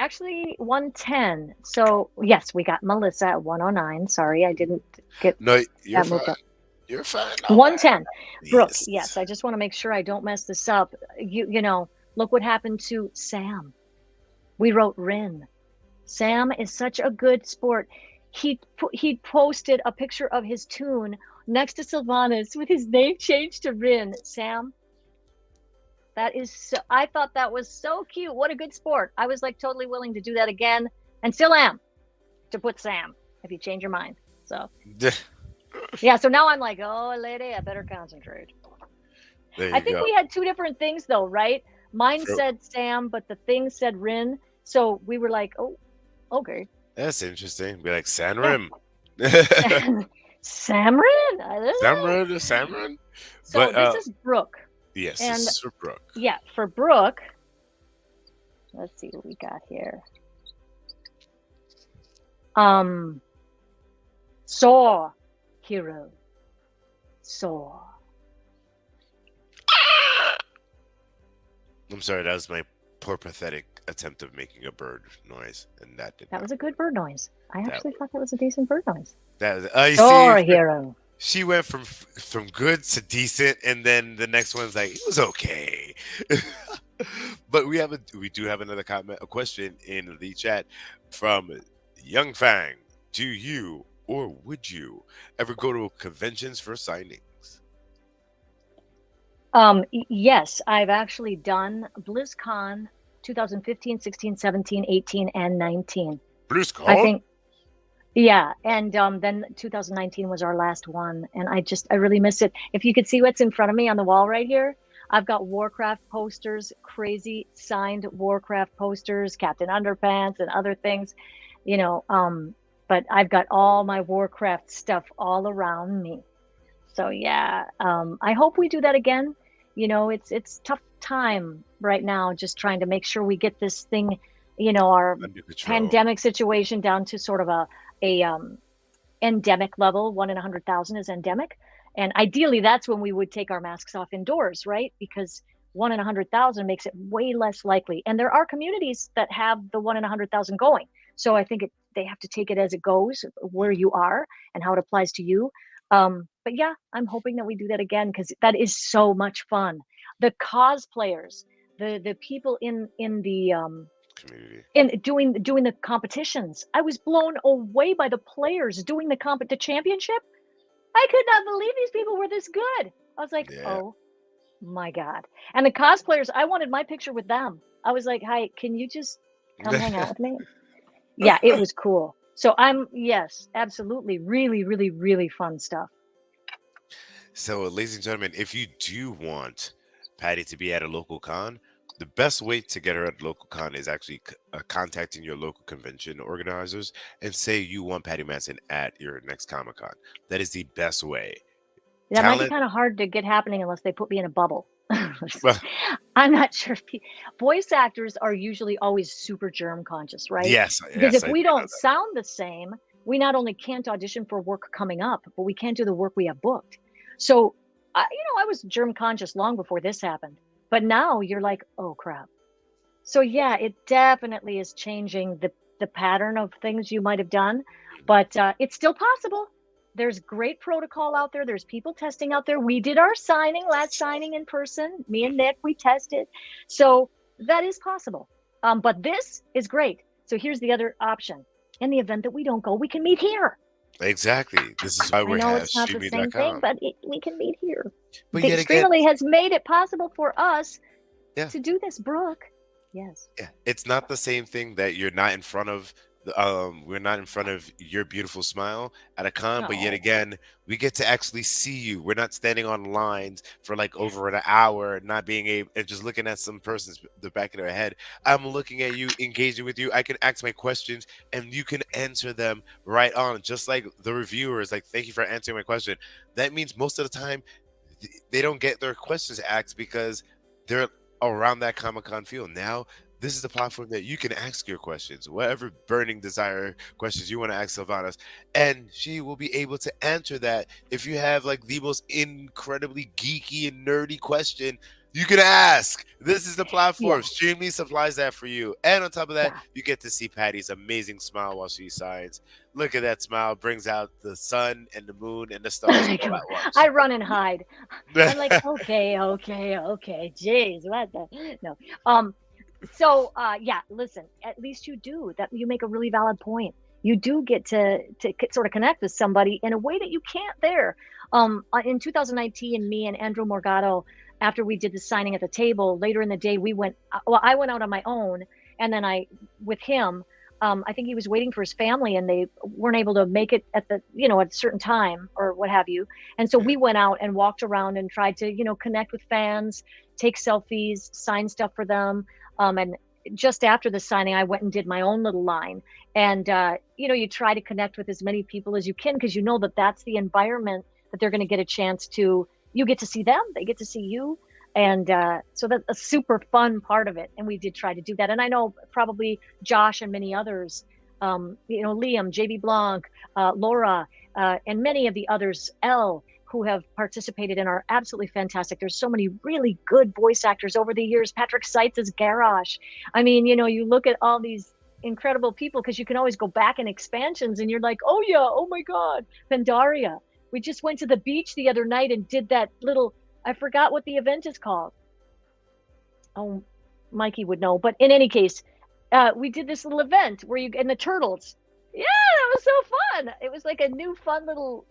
Actually, 110. So yes, we got Melissa at 109. Sorry, I didn't get. No, you're fine. You're fine. 110. Brooke. Yes, I just want to make sure I don't mess this up. You know, look what happened to Sam. We wrote Rin. Sam is such a good sport. He posted a picture of his tune next to Sylvanas with his name changed to Rin. Sam, that is so, I thought that was so cute. What a good sport. I was like totally willing to do that again, and still am, to put Sam if you change your mind. So yeah, so now I'm like, oh lady, I better concentrate. I think we had two different things though, right? Mine said Sam, but the thing said Rin. So we were like, oh, okay. That's interesting. Be like Sanrim. Samrin? Samrin? So but, this is Brooke. Yes, and this is for Brooke. Yeah, for Brooke. Let's see what we got here. Soar, hero. Soar. I'm sorry, that was my poor, pathetic attempt of making a bird noise, and that did That not. was a good bird noise. I That actually thought that was a decent bird noise. That was, you Soar, see, hero. she went from good to decent, and then the next one's like, it was okay. But we do have another comment, a question in the chat from Young Fang. Do you or would you ever go to conventions for signings? Yes, I've actually done BlizzCon 2015, 16, 17, 18, and 19. BlizzCon? I think, yeah. And then 2019 was our last one. And I really miss it. If you could see what's in front of me on the wall right here, I've got Warcraft posters, crazy signed Warcraft posters, Captain Underpants and other things, you know. But I've got all my Warcraft stuff all around me. So yeah, I hope we do that again. You know, it's tough time right now, just trying to make sure we get this thing, you know, our Under control. pandemic situation down to sort of a endemic level. 1 in 100,000 is endemic, and ideally that's when we would take our masks off indoors, right? Because 1 in 100,000 makes it way less likely. And there are communities that have the 1 in 100,000 going. So I think they have to take it as it goes, where you are and how it applies to you. But yeah, I'm hoping that we do that again, because that is so much fun. The cosplayers, the people in the Community. in doing the competitions. I was blown away by the players doing the championship. I could not believe these people were this good. I was like, Yeah. oh my God. And the cosplayers, I wanted my picture with them. I was like, hi, can you just come hang out with me? Yeah, it was cool. So yes, absolutely. Really, really, really fun stuff. So, ladies and gentlemen, if you do want Patty to be at a local con, the best way to get her at a local con is actually contacting your local convention organizers and say you want Patty Mattson at your next Comic Con. That is the best way. That might be Talent, kind of hard to get happening unless they put me in a bubble. well, I'm not sure if voice actors are usually always super germ conscious, right? yes, Because yes, if I we do know don't sound the same, we not only can't audition for work coming up, but we can't do the work we have booked. So, I was germ conscious long before this happened, but now you're like, oh crap. So yeah, it definitely is changing the pattern of things you might have done, but it's still possible. There's great protocol out there. There's people testing out there. We did our last signing in person. Me and Nick, we tested. So that is possible. But this is great. So here's the other option. In the event that we don't go, we can meet here. exactly. This is why I we know have it's not the same thing, streamy.com. but we can meet here. But yet again, Streamily has made it possible for us Yeah. to do this, Brooke. Yes. yeah, it's not the same thing that you're not in front of. We're not in front of your beautiful smile at a con, but yet No. again, we get to actually see you. We're not standing on lines for like over an hour, not being able and just looking at some person's the back of their head. I'm looking at you, engaging with you. I can ask my questions, and you can answer them right on, just like the reviewers. Like, thank you for answering my question. That means most of the time, they don't get their questions asked because they're around that Comic-Con field. Now, this is the platform that you can ask your questions, whatever burning desire questions you want to ask Sylvanas, and she will be able to answer that. If you have like the most incredibly geeky and nerdy question, you can ask. This is the platform. Yeah. Streamly supplies that for you. And on top of that, Yeah. you get to see Patty's amazing smile while she signs. Look at that smile. Brings out the sun and the moon and the stars all at once. I run and hide. I'm like, okay. Jeez, what the no. So yeah, listen, at least you make a really valid point. You do get to sort of connect with somebody in a way that you can't there. In 2019, me and Andrew Morgado, after we did the signing at the table, later in the day, I went out on my own, and then with him, I think he was waiting for his family and they weren't able to make it at at a certain time or what have you. And so we went out and walked around and tried to, connect with fans, take selfies, sign stuff for them. And just after the signing, I went and did my own little line. And, you try to connect with as many people as you can, because you know that that's the environment that they're going to get a chance to, you get to see them, they get to see you. And so that's a super fun part of it. And we did try to do that. And I know probably Josh and many others, Liam, JB Blanc, Laura, and many of the others, L, who have participated and are absolutely fantastic. There's so many really good voice actors over the years. Patrick Seitz is Garrosh. I mean, you look at all these incredible people, because you can always go back in expansions and you're like, oh yeah, oh my God, Pandaria. We just went to the beach the other night and did that little, I forgot what the event is called. Oh, Mikey would know. But in any case, we did this little event where and the turtles. Yeah, that was so fun. It was like a new fun little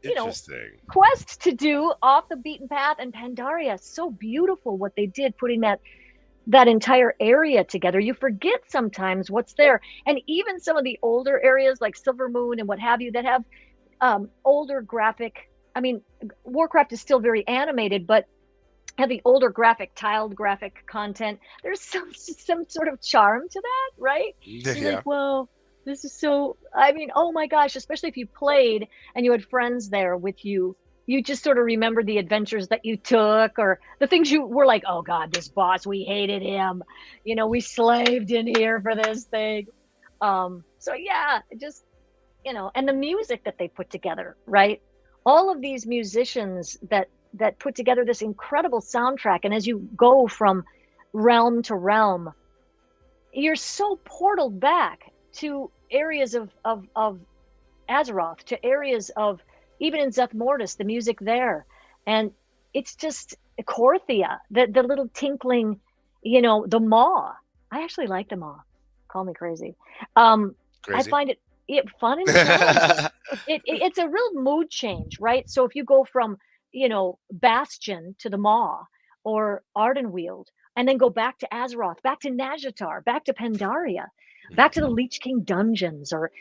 Interesting. quest to do off the beaten path. And Pandaria, so beautiful what they did, putting that entire area together. You forget sometimes what's there. And even some of the older areas like Silver Moon and what have you that have older graphic, I mean, Warcraft is still very animated, but have the older tiled graphic content. There's some sort of charm to that, right? You're Yeah. like, whoa, this is so, I mean, oh my gosh, especially if you played and you had friends there with you, you just sort of remember the adventures that you took, or the things you were like, oh God, this boss, we hated him. We slaved in here for this thing. So yeah, just, and the music that they put together, right? All of these musicians that put together this incredible soundtrack. And as you go from realm to realm, you're so portaled back to areas of Azeroth, to areas of, even in Zeth Mortis, the music there. And it's just Korthia, the little tinkling, the maw. I actually like the maw. Call me crazy. Crazy. I find it fun and challenging. It's a real mood change, right? So if you go from Bastion to the Maw, or Ardenweald, and then go back to Azeroth, back to Nazjatar, back to Pandaria, back to the Lich King dungeons, or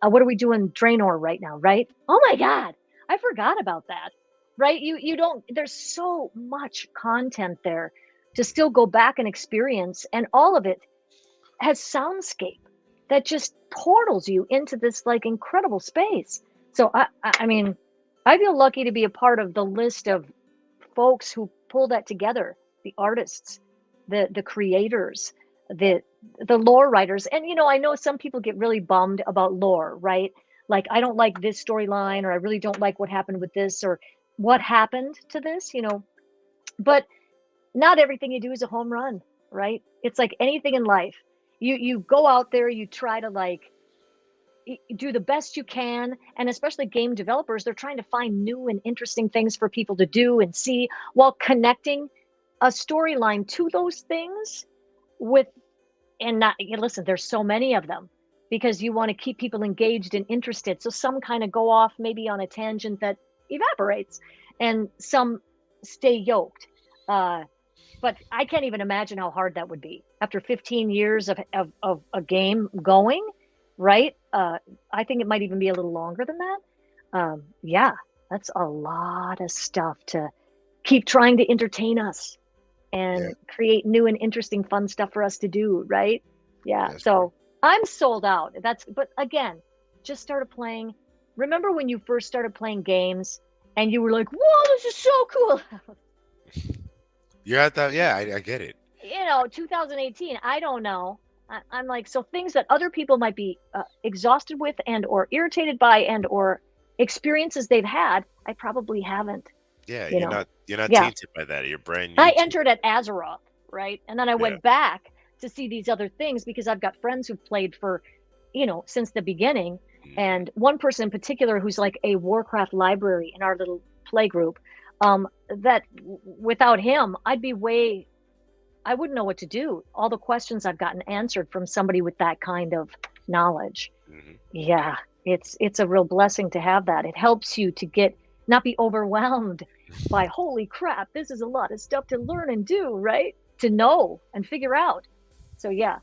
what are we doing Draenor right now, right? Oh my God, I forgot about that, right? You don't, there's so much content there to still go back and experience, and all of it has soundscape that just portals you into this like incredible space. So I mean, I feel lucky to be a part of the list of folks who pull that together, the artists, the creators, the lore writers. And I know some people get really bummed about lore, right? Like, I don't like this storyline, or I really don't like what happened with this, or what happened to this, but not everything you do is a home run, right? It's like anything in life. You go out there, you try to like do the best you can, and especially game developers, they're trying to find new and interesting things for people to do and see, while connecting a storyline to those things with, and not, listen, there's so many of them, because you want to keep people engaged and interested. So some kind of go off maybe on a tangent that evaporates, and some stay yoked. But I can't even imagine how hard that would be after 15 years of a game going, right? I think it might even be a little longer than that. Yeah, that's a lot of stuff to keep trying to entertain us and create new and interesting fun stuff for us to do, right? Yeah. That's So I'm sold out. But again, just started playing. Remember when you first started playing games and you were like, whoa, this is so cool. You're at that. Yeah, I get it. 2018, I don't know. I'm like, so things that other people might be exhausted with and or irritated by and or experiences they've had, I probably haven't. Yeah, You you're know. not Yeah. tainted by that. You're brand new. I to it. entered at Azeroth, right? And then I went back to see these other things, because I've got friends who've played for, since the beginning. And one person in particular who's like a Warcraft library in our little play group, that without him, I wouldn't know what to do. All the questions I've gotten answered from somebody with that kind of knowledge. Mhm. Yeah, it's a real blessing to have that. It helps you to not be overwhelmed by, holy crap, this is a lot of stuff to learn and do, right? To know and figure out. So yeah.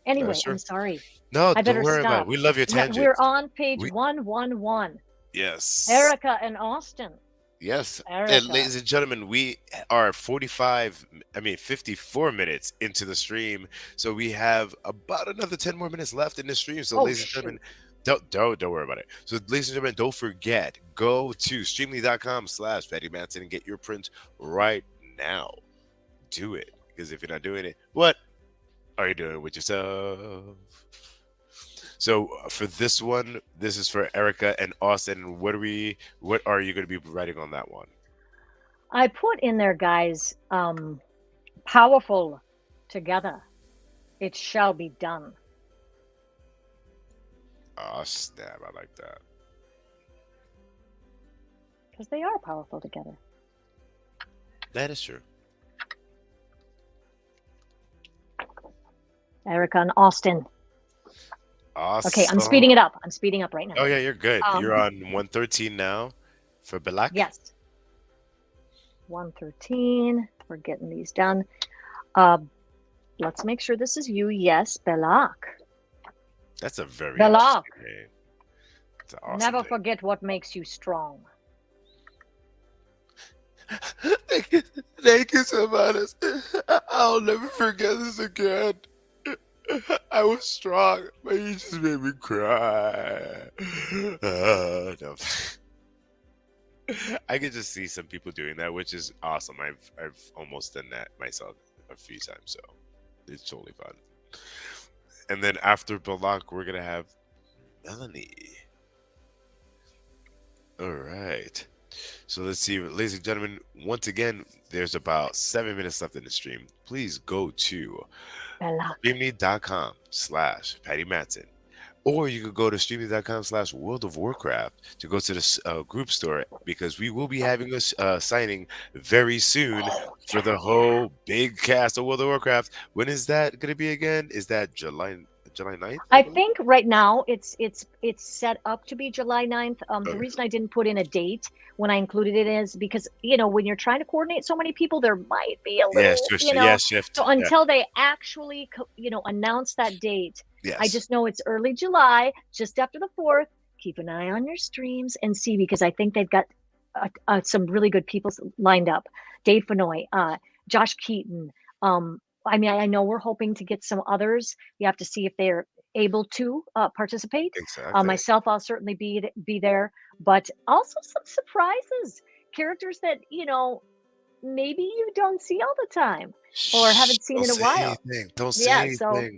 Anyway, sure. I'm sorry. No, I better don't worry about stop. it. We love your tangents. We're on page We- 111. Yes. Erica and Austin. Yes. Erica. And ladies and gentlemen, we are 54 minutes into the stream. So we have about another 10 more minutes left in the stream. So ladies and gentlemen, don't worry about it. So ladies and gentlemen, don't forget, go to streamly.com/Patty Mattson and get your print right now. Do it. Because if you're not doing it, what are you doing with yourself? So for this one, this is for Erica and Austin. What are you going to be writing on that one? I put in there, guys, powerful together. It shall be done. Oh, snap. I like that. Because they are powerful together. That is true. Erica and Austin. Awesome. Okay, I'm speeding it up. I'm speeding up right now. Oh, yeah, you're good. Um, You're on 113 now for Balak? Yes. 113. We're getting these done. Let's make sure this is you. Yes, Belak. That's a very Balak. interesting name. It's an awesome Never name. forget what makes you strong. Thank you so much. I'll never forget this again. I was strong, but you just made me cry. No. I could just see some people doing that, which is awesome. I've almost done that myself a few times, so it's totally fun. And then after Balak, we're gonna have Melanie. All right. So let's see, ladies and gentlemen. Once again, there's about 7 minutes left in the stream. Please go to Belak. streamly.com/Patty Mattson. Or you could go to streaming.com/World of Warcraft to go to the group store, because we will be having a signing very soon for the whole big cast of World of Warcraft. When is that going to be again? Is that July 9th? I think right now it's set up to be July 9th. The Okay. reason I didn't put in a date when I included it is because, you know, when you're trying to coordinate so many people, there might be a little, Shift. So until they actually, announce that date, Yes. I just know it's early July, just after the 4th. Keep an eye on your streams and see, because I think they've got some really good people lined up. Dave Fenoy, Josh Keaton. I mean, I know we're hoping to get some others. You have to see if they're able to participate. Exactly. Myself, I'll certainly be there, but also some surprises, characters that maybe you don't see all the time or haven't seen in a while. Don't say Yeah, anything. so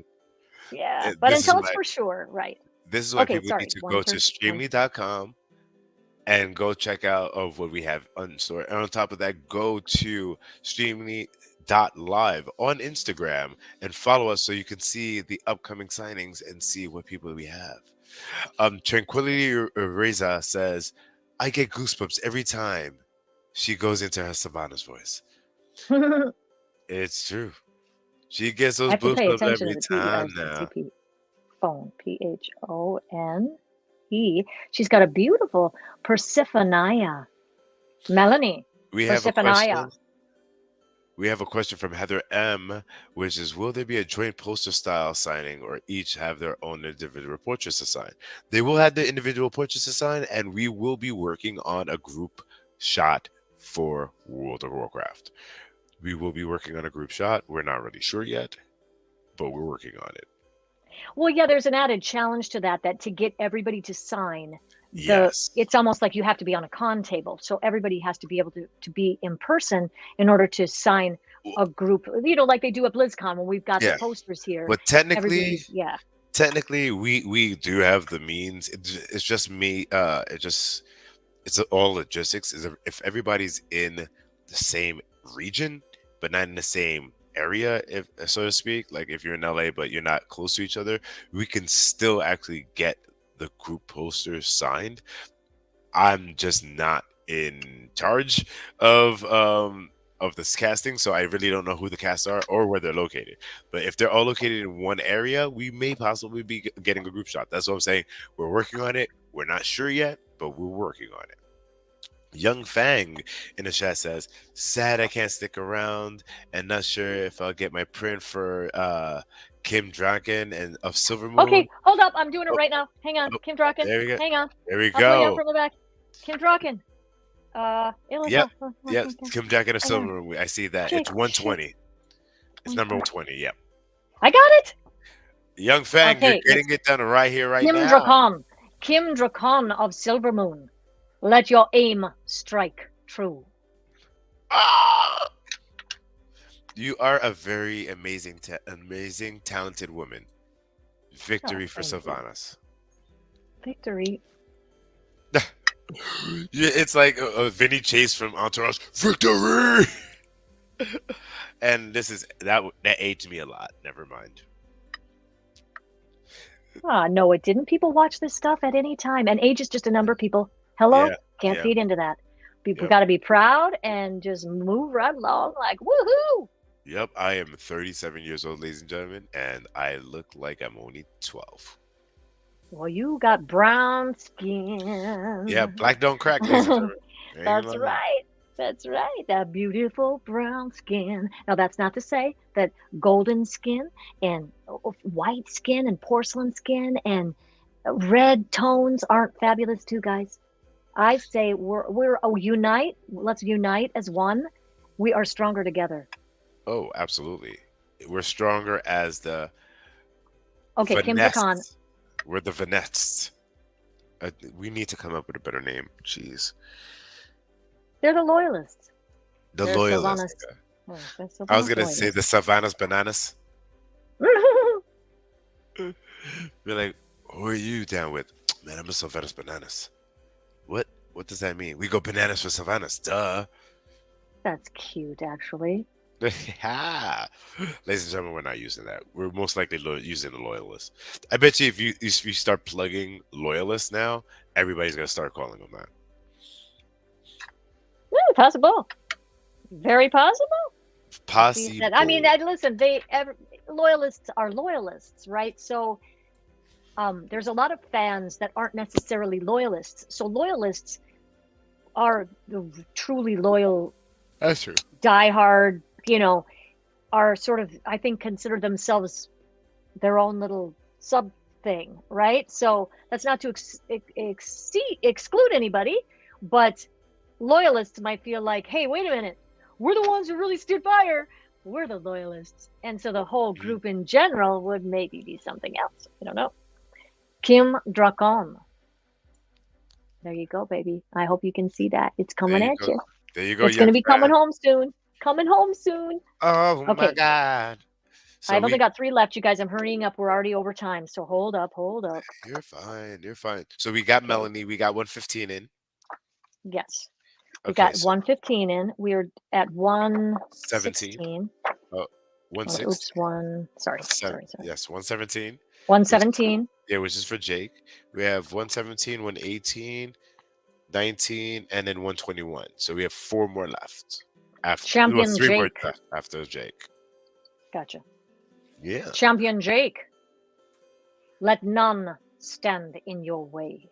yeah, but This is until it's why- for sure, right? This is why Okay, people sorry, need to go to 113. streamly.com and go check out of what we have on store. And on top of that, go to streamly.live on Instagram and follow us so you can see the upcoming signings and see what people we have. Tranquility Reza says, I get goosebumps every time she goes into her Savannah's voice. It's true. She gets I those have to pay goosebumps attention every to the TV. time Guys, now. CP phone, Phone. She's got a beautiful Persiphonia. Melanie. We have a Persiphonia. question. We have a question from Heather M, which is, will there be a joint poster style signing or each have their own individual portraits to sign? They will have their individual portraits to sign, and we will be working on a group shot for World of Warcraft. We will be working on a group shot. We're not really sure yet, but we're working on it. Well, yeah, there's an added challenge to that to get everybody to sign. Yes. It's almost like you have to be on a con table. So everybody has to be able to be in person in order to sign a group, like they do at BlizzCon when we've got the posters here. But technically, Technically, we do have the means. It's just me. It's all logistics. If everybody's in the same region, but not in the same area, if so to speak, like if you're in LA but you're not close to each other, we can still actually get the group posters signed. I'm just not in charge of this casting, so I really don't know who the casts are or where they're located. But if they're all located in one area, we may possibly be getting a group shot. That's what I'm saying. We're working on it. We're not sure yet, but we're working on it. Young Fang in the chat says, sad I can't stick around and not sure if I'll get my print for Kim Draken and of Silver Moon. Okay, hold up. I'm doing it right now. Hang on. Kim Draken. There we go. Hang on. There we I'll pull you up go. from the back. Kim Draken. Yep. Kim Draken of Silver Moon. I see that. It's 120. It's number 120. Yep. I got it. Young Fang, Okay, you're getting it done right here, right Kim now. Drakon. Kim Drakon of Silver Moon. Let your aim strike true. Ah! You are a very amazing, talented woman. Victory Oh, for thank you. Sylvanas. Victory. Yeah, it's like Vinny Chase from Entourage. Victory. And this is that aged me a lot. Never mind. No, it didn't. People watch this stuff at any time, and age is just a number. People, hello, Yeah, can't yeah, feed into that. People yep, got to be proud and just move right along, like woohoo. yep. I am 37 years old, ladies and gentlemen, and I look like I'm only 12. Well, you got brown skin. Yeah, black don't crack, ladies and gentlemen. I ain't That's gonna lie. right. That's right. That beautiful brown skin. Now, that's not to say that golden skin and white skin and porcelain skin and red tones aren't fabulous too, guys. I say unite. Let's unite as one. We are stronger together. Oh, absolutely. We're stronger as the Okay, Kim Khan. Venests. We're the Venests. We need to come up with a better name. Jeez. They're the loyalists. The They're loyalists. Sylvanas. Oh, they're I was Sylvanas gonna say the Savannah's bananas. loyalists. We're like, who are you down with? Man, I'm a Savannah's bananas. What? What does that mean? We go bananas for Savannah's. Duh. That's cute, actually. Ha! Ladies and gentlemen, we're not using that. We're most likely using the loyalists. I bet you if you start plugging loyalists now, everybody's gonna start calling them that. Possible. Very possible. Posse. I mean, listen, loyalists are loyalists, right? So there's a lot of fans that aren't necessarily loyalists. So loyalists are the truly loyal, That's true. diehard, are sort of, I think, consider themselves their own little sub thing, right? So that's not to exclude anybody, but loyalists might feel like, hey, wait a minute, we're the ones who really stood by her. We're the loyalists. And so the whole group in general would maybe be something else. I don't know. Kim Dracon. There you go, baby. I hope you can see that. It's coming at you. There you go. It's going to be coming home soon. Coming home soon. Oh, okay. My God. So I've only got 3 left, you guys. I'm hurrying up. We're already over time. So hold up. You're fine. You're fine. So we got Melanie. We got 115 in. Yes. We got 115 in. We're at 116. Oh, 16. Oops, sorry. Yes, 117. 117. Yeah, which is for Jake. We have 117, 118, 19, and then 121. So we have 4 more left. Champion 3 more Jake. left after Jake. Gotcha. Yeah. Champion Jake. Let none stand in your way.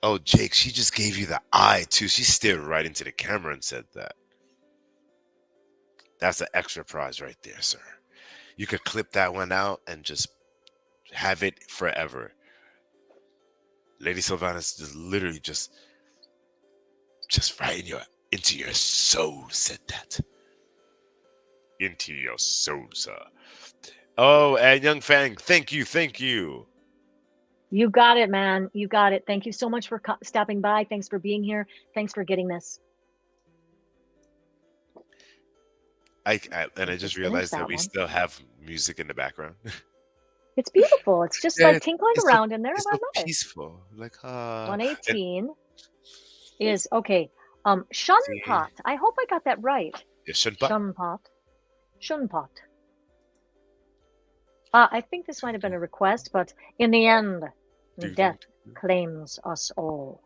Oh, Jake, she just gave you the eye, too. She stared right into the camera and said that. That's an extra prize right there, sir. You could clip that one out and just have it forever. Lady Sylvanas just literally just right into your soul said that. Into your soul, sir. Oh, and Young Fang, thank you. You got it, man. You got it. Thank you so much for stopping by. Thanks for being here. Thanks for getting this. I just realized that we still have music in the background. It's beautiful. It's just like tinkling around in there. It's so peaceful. Like 118 is okay. Shunpot. I hope I got that right. Yeah, Shunpot. Shunpot. I think this might have been a request, but in the end, death claims us all.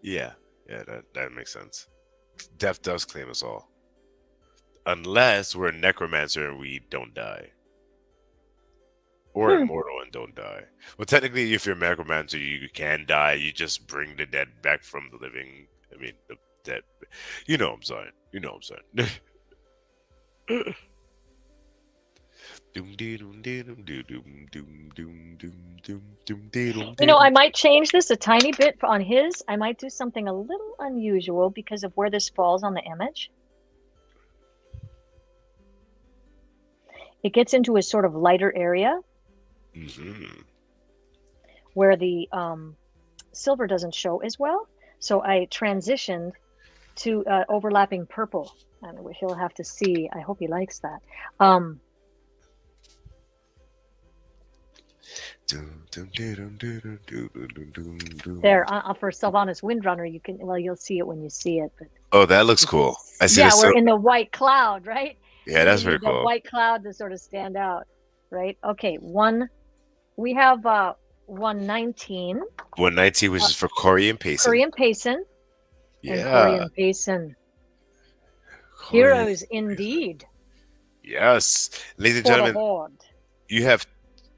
Yeah, that makes sense. Death does claim us all. Unless we're a necromancer and we don't die. Or immortal and don't die. Well, technically, if you're a necromancer, you can die. You just bring the dead back from the living. I mean, the dead. You know what I'm saying. I might change this a tiny bit on his. I might do something a little unusual because of where this falls on the image. It gets into a sort of lighter area where the silver doesn't show as well. So I transitioned to overlapping purple. And he'll have to see. I hope he likes that. Um, there for Sylvanas Windrunner, you can. Well, you'll see it when you see it. But Oh, that looks cool. I see yeah, this. we're in the white cloud, right? Yeah, So that's we very need the cool. white cloud to sort of stand out, right? Okay, we have 119. 119, which is for Corey and Payson. Corey and Payson. Yeah. And Corey and Payson. Heroes indeed. Yes. Ladies and For the gentlemen, Horde. you have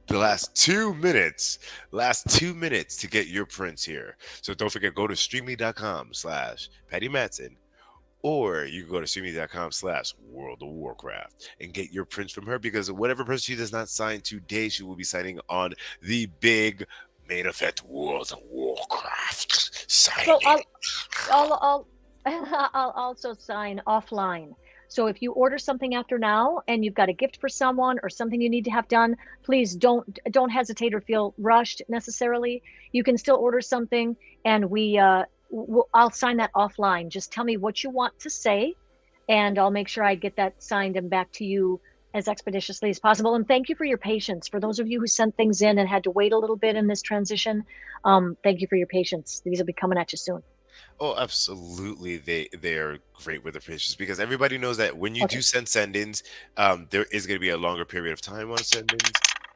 the last 2 minutes to get your prints here. So don't forget, go to streamly.com/Patty Mattson, or you can go to streamly.com/World of Warcraft and get your prints from her, because whatever print she does not sign today, she will be signing on the big main event World of Warcraft signing. So I'll also sign offline. So if you order something after now and you've got a gift for someone or something you need to have done, please don't hesitate or feel rushed necessarily. You can still order something, and I'll sign that offline. Just tell me what you want to say, and I'll make sure I get that signed and back to you as expeditiously as possible. And thank you for your patience. For those of you who sent things in and had to wait a little bit in this transition, thank you for your patience. These will be coming at you soon. Oh, absolutely. They are great with their patients, because everybody knows that when you do send send-ins, there is going to be a longer period of time on send-ins.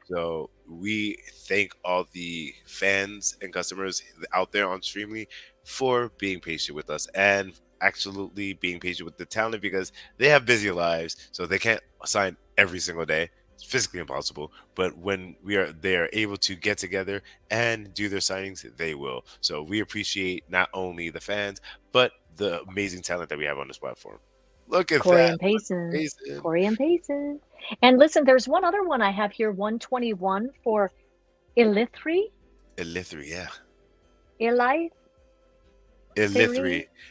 So we thank all the fans and customers out there on Streamly for being patient with us, and absolutely being patient with the talent, because they have busy lives, so they can't sign every single day. It's physically impossible. But when they are able to get together and do their signings, they will. So we appreciate not only the fans, but the amazing talent that we have on this platform. Look at Corey that. and Payson. Corey and Payson. And listen, there's one other one I have here, 121 for Illithri. Illithri, yeah. Illithri.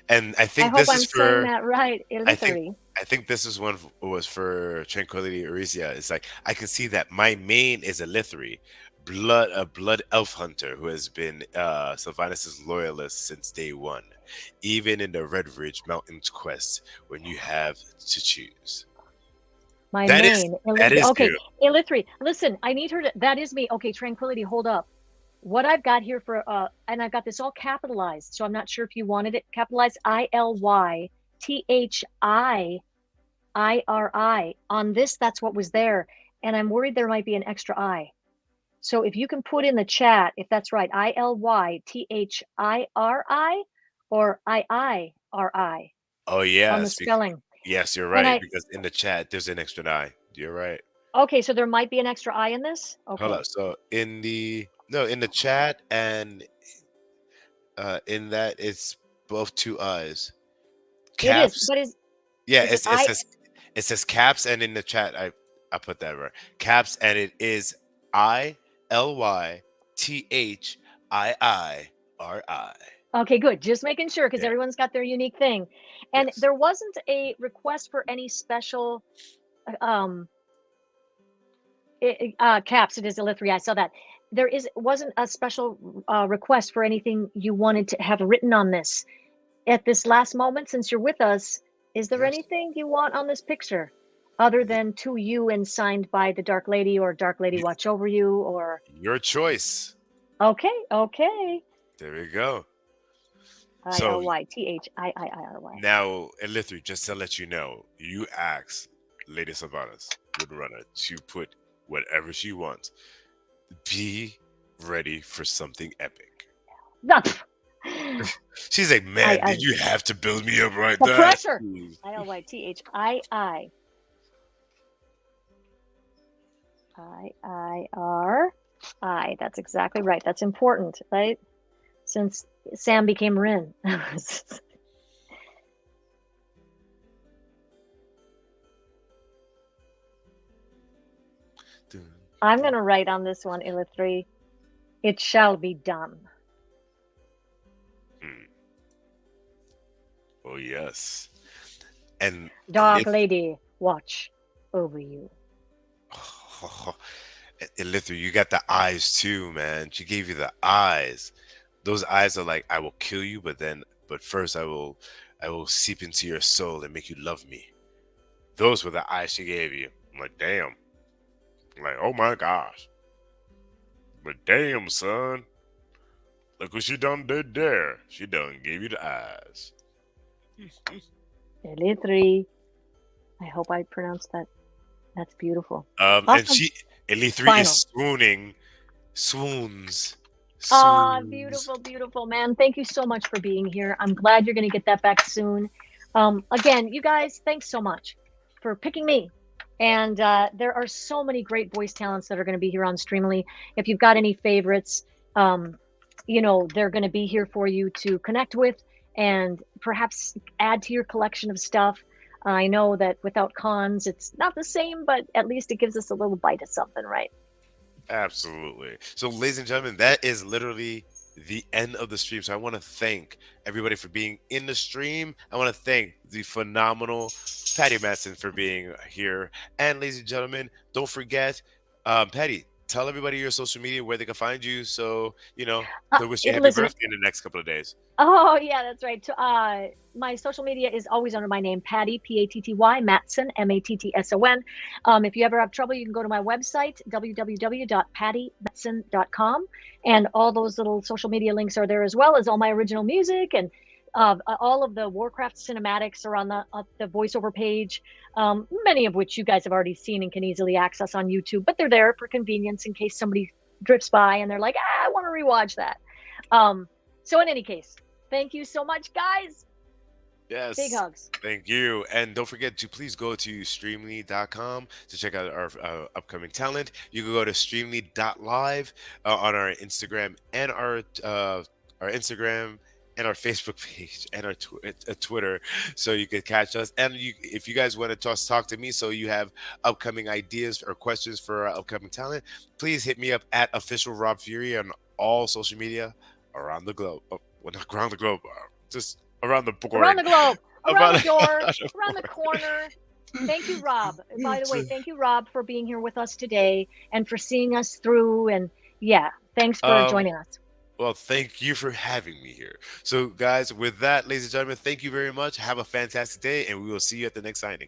And I think I this hope is I'm for saying that right. Illithri. I think this is one was for Tranquility Arisia. It's like, I can see that my main is Illithri, a blood elf hunter who has been Sylvanas' loyalist since day one, even in the Red Ridge Mountains quest when you have to choose. That is okay, good. Illithri. Listen, I need her to. That is me. Okay, Tranquility, hold up. What I've got here for and I've got this all capitalized, so I'm not sure if you wanted it capitalized. ILYTHIIRI. On this, that's what was there, and I'm worried there might be an extra I. So if you can put in the chat if that's right, ILYTHIRI or IIRI. Oh yes, on the spelling. Yes, you're right, because in the chat there's an extra I. You're right. Okay, so there might be an extra I in this. Okay. Hold up. So in the chat and in that, it's both two I's. Caps. It is, but it says caps, and in the chat I put that right. Caps, and it is ILYTHIIRI. Okay, good. Just making sure, because everyone's got their unique thing. And there wasn't a request for any special caps. It is Illithri. I saw that. Wasn't a special request for anything you wanted to have written on this at this last moment. Since you're with us, is there anything you want on this picture other than to you and signed by the Dark Lady, or Dark Lady watch over you, or your choice? Okay. There we go. ILYTHIIRI. Now, Illithri, just to let you know, you asked Lady Sylvanas Windrunner to put whatever she wants. Be ready for something epic. She's like, man, did you have to build me up right there? Pressure. ILYTHIII. IIRI. That's exactly right. That's important, right? Since Sam became Rin. I'm going to write on this one, Illithri. It shall be done. Oh, yes. And Dark Lady, watch over you. Illithri, you got the eyes too, man. She gave you the eyes. Those eyes are like, I will kill you, but first I will I will seep into your soul and make you love me. Those were the eyes she gave you. I'm like, damn. I'm like, oh my gosh. But damn, son. Look what she done did there. She done gave you the eyes. Elithri. I hope I pronounced that. That's beautiful. And Awesome. Elite 3 Final. is swooning. Swoons. Ah, Swoons. beautiful, beautiful, man. Thank you so much for being here. I'm glad you're going to get that back soon. Again, you guys, thanks so much for picking me. And there are so many great voice talents that are going to be here on Streamly. If you've got any favorites, they're going to be here for you to connect with and perhaps add to your collection of stuff. I know that without cons, it's not the same, but at least it gives us a little bite of something, right? Absolutely. So, ladies and gentlemen, that is literally the end of the stream. So, I want to thank everybody for being in the stream. I want to thank the phenomenal Patty Mattson for being here. And, ladies and gentlemen, don't forget, Patty, tell everybody your social media where they can find you. So, they wish you happy Listen, birthday in the next couple of days. oh, yeah, that's right. My social media is always under my name, Patty, Patty, Mattson, Mattson. If you ever have trouble, you can go to my website, www.pattymattson.com. And all those little social media links are there, as well as all my original music, and all of the Warcraft cinematics are on the voiceover page, many of which you guys have already seen and can easily access on YouTube. But they're there for convenience in case somebody drifts by and they're like, I want to rewatch that. So in any case, thank you so much, guys. Yes. Big hugs. Thank you. And don't forget to please go to streamly.com to check out our upcoming talent. You can go to streamly.live on our Instagram and our Instagram and our Facebook page and our Twitter, so you can catch us. And if you guys want to talk to me, so you have upcoming ideas or questions for our upcoming talent, please hit me up at official Rob Fury on all social media around the globe. Oh, well, not around the globe, just around the board. Around the globe, around the door, around the corner. Thank you, Rob. By the way, thank you, Rob, for being here with us today and for seeing us through. And yeah, thanks for joining us. Well, thank you for having me here. So, guys, with that, ladies and gentlemen, thank you very much. Have a fantastic day, and we will see you at the next signing.